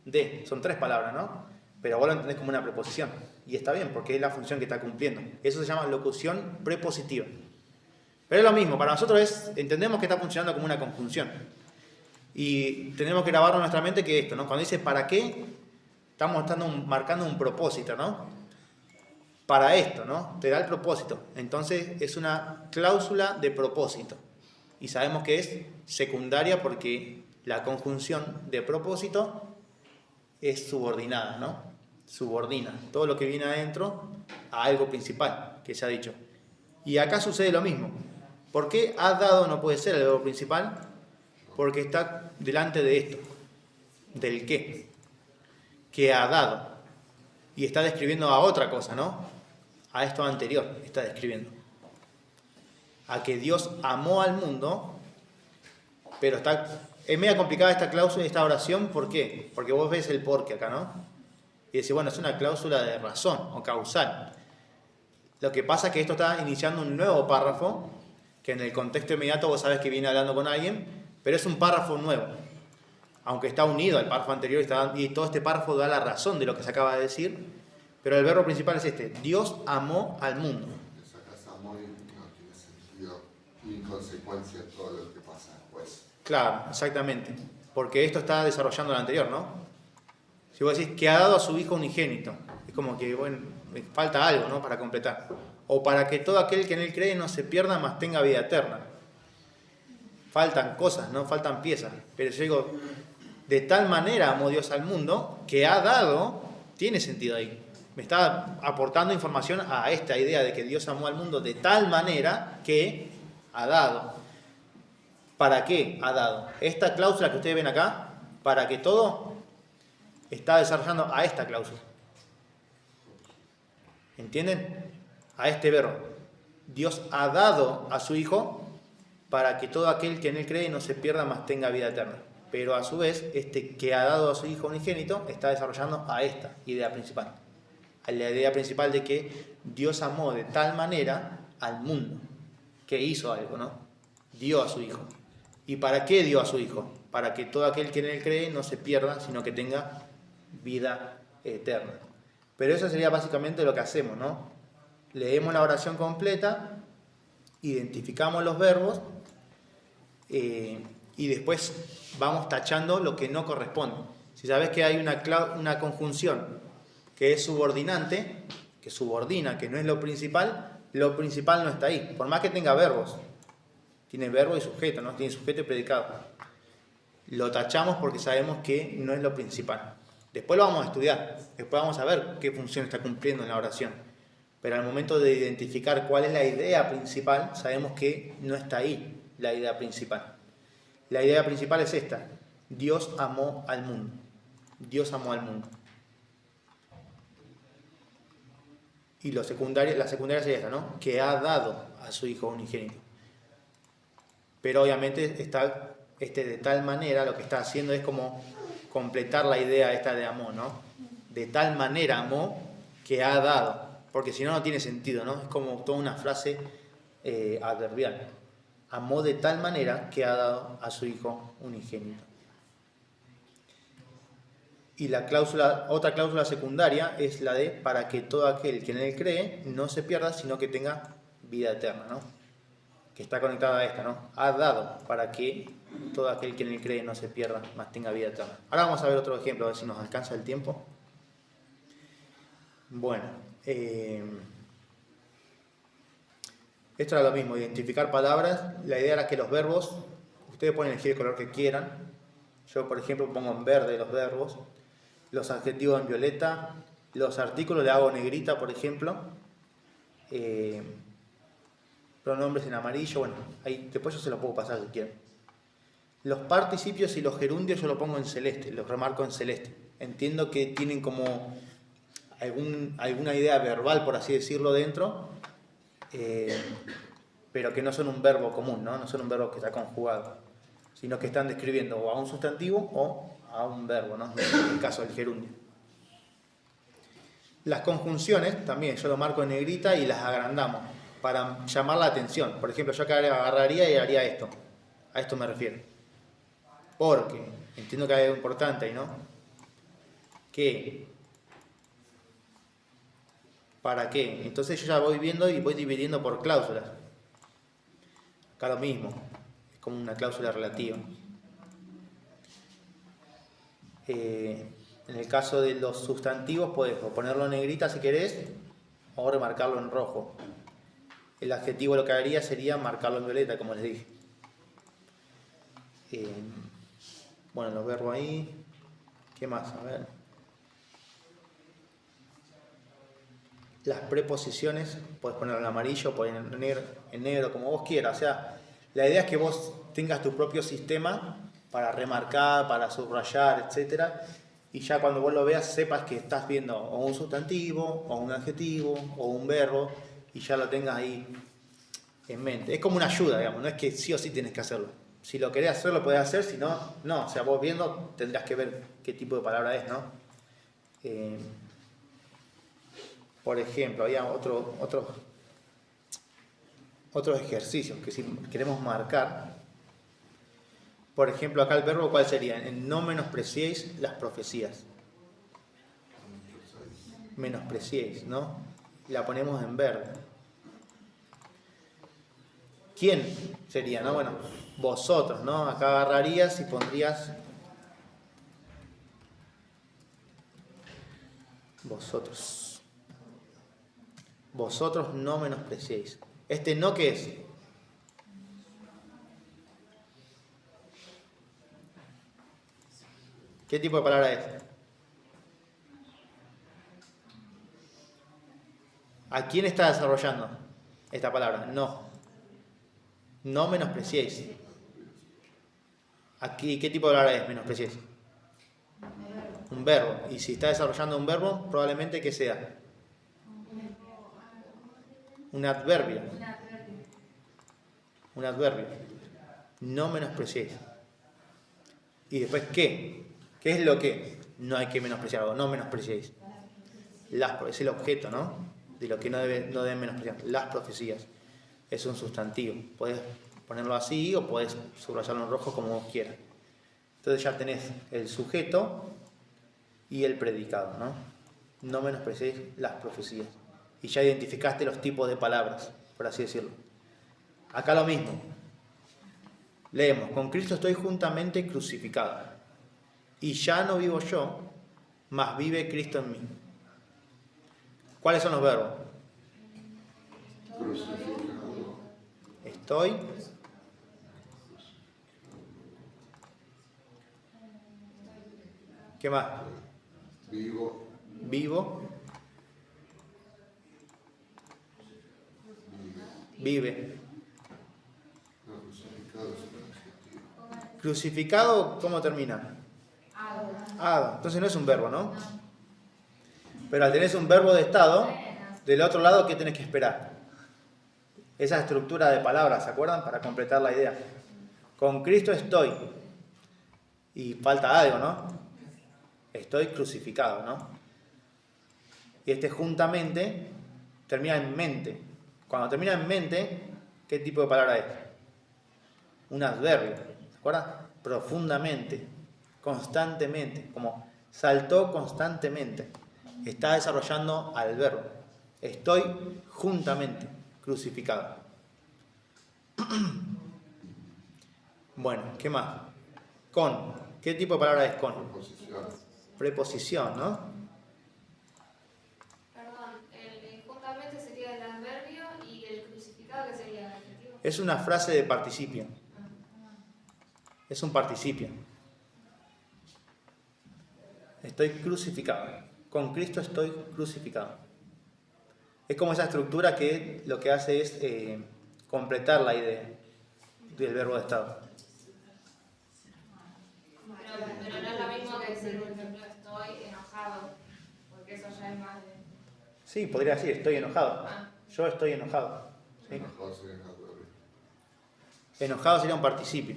de. Son tres palabras, ¿no? Pero vos lo entendés como una preposición. Y está bien, porque es la función que está cumpliendo. Eso se llama locución prepositiva. Pero es lo mismo, para nosotros entendemos que está funcionando como una conjunción. Y tenemos que grabarlo en nuestra mente que esto, ¿no? Cuando dice ¿para qué? Estamos marcando un propósito, ¿no? Para esto, ¿no? Te da el propósito. Entonces es una cláusula de propósito. Y sabemos que es secundaria porque la conjunción de propósito es subordinada, ¿no? Subordina todo lo que viene adentro a algo principal que se ha dicho. Y acá sucede lo mismo. ¿Por qué ha dado no puede ser el verbo principal? Porque está delante de esto, del qué, que ha dado. Y está describiendo a otra cosa, ¿no? A esto anterior está describiendo. A que Dios amó al mundo, pero es media complicada esta cláusula y esta oración. ¿Por qué? Porque vos ves el porqué acá, ¿no? Y decís, bueno, es una cláusula de razón o causal. Lo que pasa es que esto está iniciando un nuevo párrafo, que en el contexto inmediato vos sabés que viene hablando con alguien, pero es un párrafo nuevo. Aunque está unido al párrafo anterior y todo este párrafo da la razón de lo que se acaba de decir, pero el verbo principal es este: Dios amó al mundo. Sacas amor y no tiene sentido y en consecuencia todo lo que pasa después. Claro, exactamente. Porque esto está desarrollando lo anterior, ¿no? Si vos decís que ha dado a su hijo unigénito, es como que, bueno, falta algo, ¿no? Para completar. O para que todo aquel que en él cree no se pierda, mas tenga vida eterna. Faltan cosas, ¿no? Faltan piezas. Pero yo digo, de tal manera amó Dios al mundo que ha dado, tiene sentido ahí. Me está aportando información a esta idea de que Dios amó al mundo de tal manera que ha dado. ¿Para qué ha dado? Esta cláusula que ustedes ven acá, para que todo, está desarrollando a esta cláusula. ¿Entienden? A este verbo. Dios ha dado a su Hijo para que todo aquel que en él cree no se pierda, mas tenga vida eterna. Pero a su vez, este que ha dado a su Hijo unigénito está desarrollando a esta idea principal. A la idea principal de que Dios amó de tal manera al mundo, que hizo algo, ¿no? Dio a su Hijo. ¿Y para qué dio a su Hijo? Para que todo aquel que en él cree no se pierda, sino que tenga vida eterna. Pero eso sería básicamente lo que hacemos, ¿no? Leemos la oración completa, identificamos los verbos y después vamos tachando lo que no corresponde. Si sabes que hay una conjunción que es subordinante, que subordina, que no es lo principal no está ahí. Por más que tenga verbos, tiene verbo y sujeto, ¿no? Tiene sujeto y predicado. Lo tachamos porque sabemos que no es lo principal. Después lo vamos a estudiar, después vamos a ver qué función está cumpliendo en la oración. Pero al momento de identificar cuál es la idea principal, sabemos que no está ahí la idea principal. La idea principal es esta: Dios amó al mundo. Dios amó al mundo. Y la secundaria sería esta, ¿no? Que ha dado a su Hijo unigénito. Pero obviamente está de tal manera, lo que está haciendo es como completar la idea esta de amor, ¿no? De tal manera amó que ha dado. Porque si no, no tiene sentido, ¿no? Es como toda una frase adverbial. Amó de tal manera que ha dado a su Hijo unigénito. Y otra cláusula secundaria es la de para que todo aquel que en él cree no se pierda, sino que tenga vida eterna, ¿no? Que está conectada a esta, ¿no? Ha dado para que todo aquel que en él cree no se pierda, mas tenga vida eterna. Ahora vamos a ver otro ejemplo, a ver si nos alcanza el tiempo. Bueno, Esto era lo mismo, identificar palabras. La idea era que los verbos, ustedes pueden elegir el color que quieran. Yo, por ejemplo, pongo en verde los verbos, los adjetivos en violeta, los artículos le hago negrita, por ejemplo, pronombres en amarillo, bueno, ahí, después yo se los puedo pasar si quieren. Los participios y los gerundios yo los pongo en celeste, los remarco en celeste. Entiendo que tienen como alguna idea verbal, por así decirlo, dentro, pero que no son un verbo común, ¿no? No son un verbo que está conjugado, sino que están describiendo o a un sustantivo o a un verbo, ¿no? En el caso del gerundio. Las conjunciones también yo lo marco en negrita y las agrandamos para llamar la atención. Por ejemplo, yo acá agarraría y haría esto. A esto me refiero. Porque entiendo que hay algo importante ahí, ¿no? ¿Qué? ¿Para qué? Entonces yo ya voy viendo y voy dividiendo por cláusulas. Acá lo mismo. Es como una cláusula relativa. En el caso de los sustantivos puedes o ponerlo en negrita si querés o remarcarlo en rojo. El adjetivo lo que haría sería marcarlo en violeta, como les dije. Bueno, los verbos ahí. ¿Qué más? A ver. Las preposiciones, puedes ponerlo en amarillo, puedes en negro, como vos quieras. O sea, la idea es que vos tengas tu propio sistema para remarcar, para subrayar, etcétera, y ya cuando vos lo veas sepas que estás viendo o un sustantivo, o un adjetivo, o un verbo, y ya lo tengas ahí en mente. Es como una ayuda, digamos, no es que sí o sí tienes que hacerlo. Si lo querés hacer, lo podés hacer, si no, no. O sea, vos viendo tendrás que ver qué tipo de palabra es, ¿no? Por ejemplo, había otros ejercicios que si queremos marcar. Por ejemplo, acá el verbo, ¿cuál sería? En no menospreciéis las profecías. Menospreciéis, ¿no? La ponemos en verde. ¿Quién sería, no? Bueno, vosotros, ¿no? Acá agarrarías y pondrías vosotros. Vosotros no menospreciéis. ¿Este no qué es? ¿Qué tipo de palabra es? ¿A quién está desarrollando esta palabra? No. No menospreciéis. Aquí, ¿qué tipo de palabra es menospreciéis? Un verbo. Y si está desarrollando un verbo, probablemente que sea un adverbio. Un adverbio. No menospreciéis. ¿Y después qué? ¿Qué es lo que no hay que menospreciar o no menospreciéis? Es el objeto, ¿no? De lo que no deben menospreciar. Las profecías. Es un sustantivo. Puedes ponerlo así o puedes subrayarlo en rojo como vos quieras. Entonces ya tenés el sujeto y el predicado, ¿no? No menospreciéis las profecías. Y ya identificaste los tipos de palabras, por así decirlo. Acá lo mismo. Leemos, con Cristo estoy juntamente crucificado. Y ya no vivo yo, mas vive Cristo en mí. ¿Cuáles son los verbos? Estoy. ¿Qué más? Vivo. Vive. Crucificado, ¿cómo termina? Ado. Entonces no es un verbo, ¿no? Pero al tener un verbo de estado, del otro lado, ¿qué tenés que esperar? Esa estructura de palabras, ¿se acuerdan? Para completar la idea. Con Cristo estoy. Y falta algo, ¿no? Estoy crucificado, ¿no? Y este juntamente termina en mente. Cuando termina en mente, ¿qué tipo de palabra es? Un adverbio. ¿Se acuerdan? Profundamente, constantemente, como saltó constantemente. Está desarrollando al verbo. Estoy juntamente crucificado. Bueno, ¿qué más? Con. ¿Qué tipo de palabra es con? Preposición, ¿no? Perdón, el juntamente sería el adverbio y el crucificado que sería Es una frase de participio. Es un participio. Estoy crucificado. Con Cristo estoy crucificado. Es como esa estructura que lo que hace es completar la idea del verbo de estado. Pero no es lo mismo que decir, por ejemplo, estoy enojado, porque eso ya es más de... Sí, podría decir, estoy enojado. Yo estoy enojado. ¿Sí? Enojado sería un participio.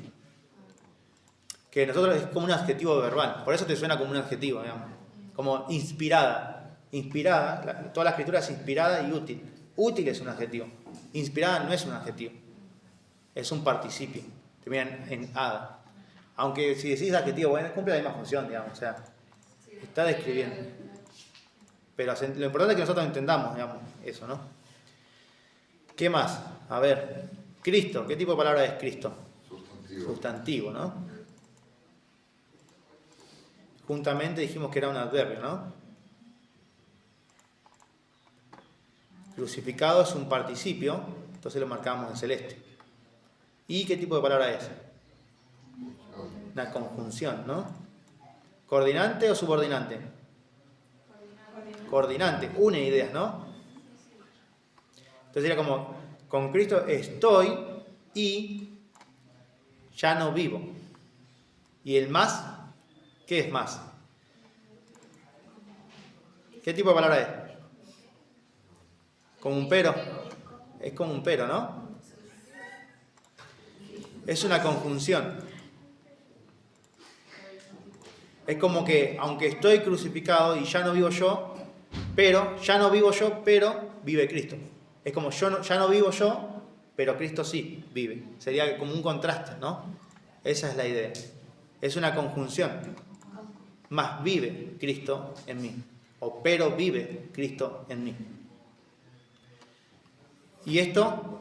Que nosotros es como un adjetivo verbal. Por eso te suena como un adjetivo, digamos. Como inspirada. Inspirada, toda la escritura es inspirada y útil. Útil es un adjetivo. Inspirada no es un adjetivo. Es un participio. Termina en ada. Aunque si decís adjetivo, bueno, cumple la misma función, digamos. O sea, está describiendo. Pero lo importante es que nosotros entendamos, digamos, eso, ¿no? ¿Qué más? A ver, Cristo. ¿Qué tipo de palabra es Cristo? Sustantivo. Sustantivo, ¿no? Juntamente dijimos que era un adverbio, ¿no? Crucificado es un participio, entonces lo marcamos en celeste. ¿Y qué tipo de palabra es? Una conjunción, ¿no? ¿Coordinante o subordinante? Coordinante, une ideas, ¿no? Entonces sería como, con Cristo estoy y ya no vivo. ¿Y el más? ¿Qué es más? ¿Qué tipo de palabra es? Como un pero. Es como un pero, ¿no? Es una conjunción. Es como que, aunque estoy crucificado y ya no vivo yo, pero, ya no vivo yo, pero vive Cristo. Es como ya no vivo yo, pero Cristo sí vive. Sería como un contraste, ¿no? Esa es la idea. Es una conjunción. Más vive Cristo en mí. O pero vive Cristo en mí. ¿Y esto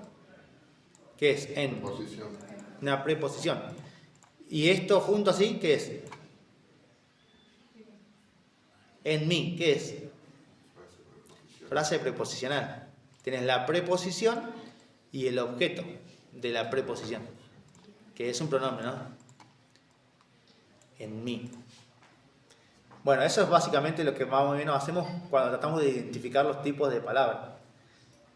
qué es? En Posición. una preposición. ¿Y esto junto así qué es? En mí, ¿qué es? Frase preposicional. Tienes la preposición y el objeto de la preposición, que es un pronombre, ¿no? En mí. Bueno, eso es básicamente lo que más o menos hacemos cuando tratamos de identificar los tipos de palabras.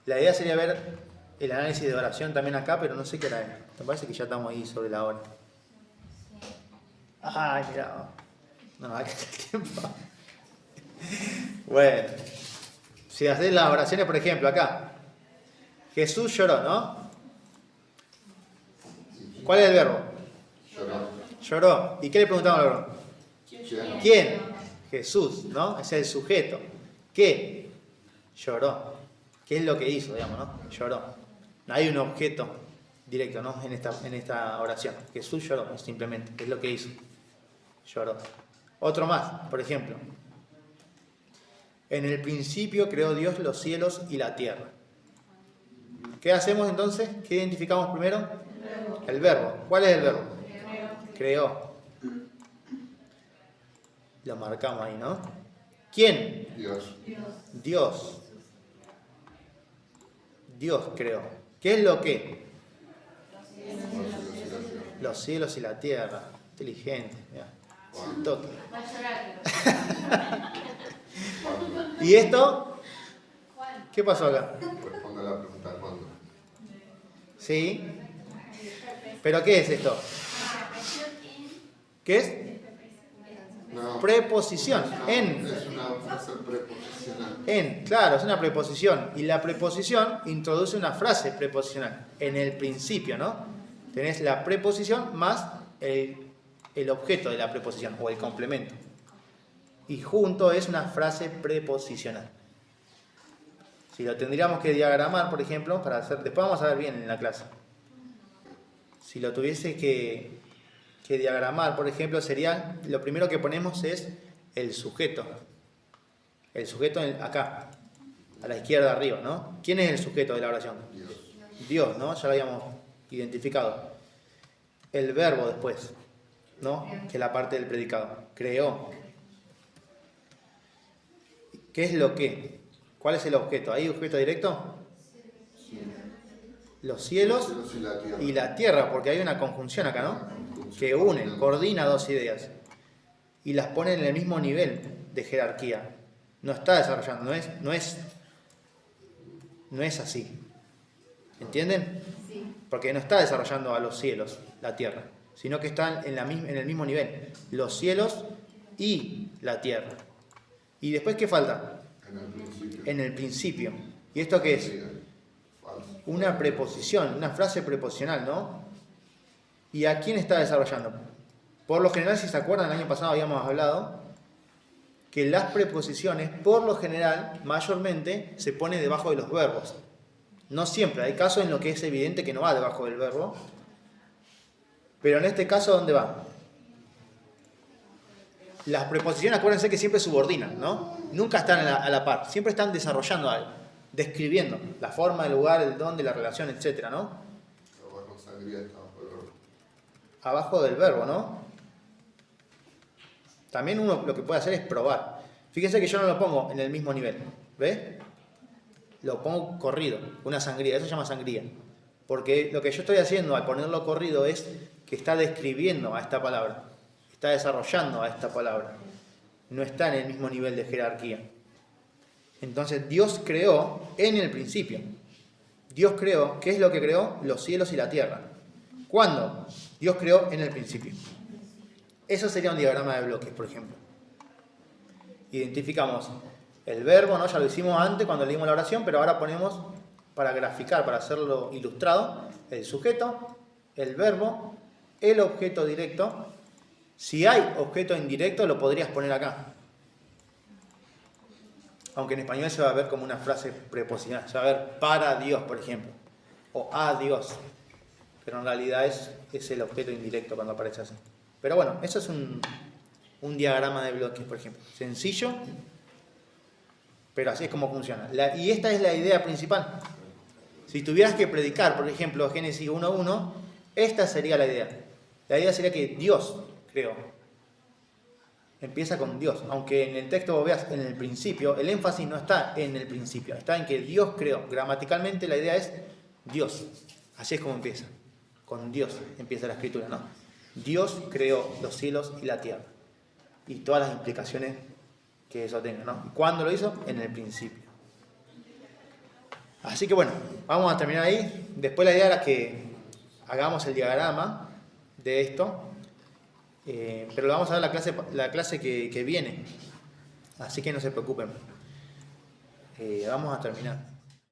La idea sería ver el análisis de oración también acá, pero no sé qué hora es. Me parece que ya estamos ahí sobre la hora. Ay, mira. No, acá está el tiempo. Bueno, si haces las oraciones, por ejemplo, acá. Jesús lloró, ¿no? ¿Cuál es el verbo? Lloró. Lloró. ¿Y qué le preguntamos al verbo? ¿Quién? ¿Quién? Jesús, ¿no? Es el sujeto. ¿Qué? Lloró. ¿Qué es lo que hizo, digamos, no? Lloró. No hay un objeto directo, ¿no? En esta oración. Jesús lloró, simplemente. Es lo que hizo. Lloró. Otro más, por ejemplo. En el principio creó Dios los cielos y la tierra. ¿Qué hacemos entonces? ¿Qué identificamos primero? El verbo. ¿Cuál es el verbo? Creó. Lo marcamos ahí, ¿no? ¿Quién? Dios. Dios. Dios creó. ¿Qué es lo que? Los cielos y la tierra. Inteligente. Mirá. Toque. Va a llorar. ¿Y esto? ¿Qué pasó acá? Responde a la pregunta ¿cuándo? ¿Sí? ¿Pero qué es esto? ¿Qué es? No. Preposición. En. Es una frase preposicional. En, claro, es una preposición. Y la preposición introduce una frase preposicional. En el principio, ¿no? Tenés la preposición más el objeto de la preposición o el complemento. Y junto es una frase preposicional. Si lo tendríamos que diagramar, por ejemplo, para hacer, después vamos a ver bien en la clase. Si lo tuviese que diagramar, por ejemplo, sería, lo primero que ponemos es el sujeto. El sujeto acá, a la izquierda arriba, ¿no? ¿Quién es el sujeto de la oración? Dios. Dios, ¿no? Ya lo habíamos identificado. El verbo después, ¿no? Que es la parte del predicado. Creó. ¿Qué es lo que? ¿Cuál es el objeto? ¿Hay objeto directo? los cielos y la tierra, porque hay una conjunción acá, ¿no? Que une, coordina dos ideas y las pone en el mismo nivel de jerarquía. No está desarrollando, no es así. ¿Entienden? Sí. Porque no está desarrollando a los cielos, la tierra, sino que están en el mismo nivel, los cielos y la tierra. ¿Y después qué falta? En el principio. En el principio. ¿Y esto qué es? Sí, falso. Una preposición, una frase preposicional, ¿no? ¿Y a quién está desarrollando? Por lo general, si se acuerdan, el año pasado habíamos hablado que las preposiciones, por lo general, mayormente, se pone debajo de los verbos. No siempre, hay casos en los que es evidente que no va debajo del verbo, pero en este caso, ¿dónde va? Las preposiciones, acuérdense que siempre subordinan, ¿no? Nunca están a la par, siempre están desarrollando algo, describiendo la forma, el lugar, el dónde, la relación, etcétera, ¿no? Abajo sangría está abajo del verbo. Abajo del verbo, ¿no? También uno lo que puede hacer es probar. Fíjense que yo no lo pongo en el mismo nivel, ¿ves? Lo pongo corrido, una sangría, eso se llama sangría. Porque lo que yo estoy haciendo al ponerlo corrido es que está describiendo a esta palabra, está desarrollando a esta palabra. No está en el mismo nivel de jerarquía. Entonces Dios creó en el principio. Dios creó, ¿qué es lo que creó? Los cielos y la tierra. ¿Cuándo? Dios creó en el principio. Eso sería un diagrama de bloques, por ejemplo. Identificamos el verbo, ¿no? Ya lo hicimos antes cuando leímos la oración, pero ahora ponemos, para graficar, para hacerlo ilustrado, el sujeto, el verbo, el objeto directo. Si hay objeto indirecto, lo podrías poner acá. Aunque en español se va a ver como una frase preposicional. Se va a ver para Dios, por ejemplo. O a Dios. Pero en realidad es el objeto indirecto cuando aparece así. Pero bueno, eso es un diagrama de bloques, por ejemplo. Sencillo, pero así es como funciona. Y esta es la idea principal. Si tuvieras que predicar, por ejemplo, Génesis 1:1, esta sería la idea. La idea sería que Dios creó. Empieza con Dios. Aunque en el texto vos veas en el principio, el énfasis no está en el principio, está en que Dios creó. Gramaticalmente la idea es Dios. Así es como empieza. Con Dios empieza la escritura, ¿no? Dios creó los cielos y la tierra. Y todas las implicaciones que eso tenga, ¿no? ¿Cuándo lo hizo? En el principio. Así que bueno, vamos a terminar ahí. Después la idea era que hagamos el diagrama de esto, pero lo vamos a ver la clase que viene. Así que no se preocupen. Vamos a terminar.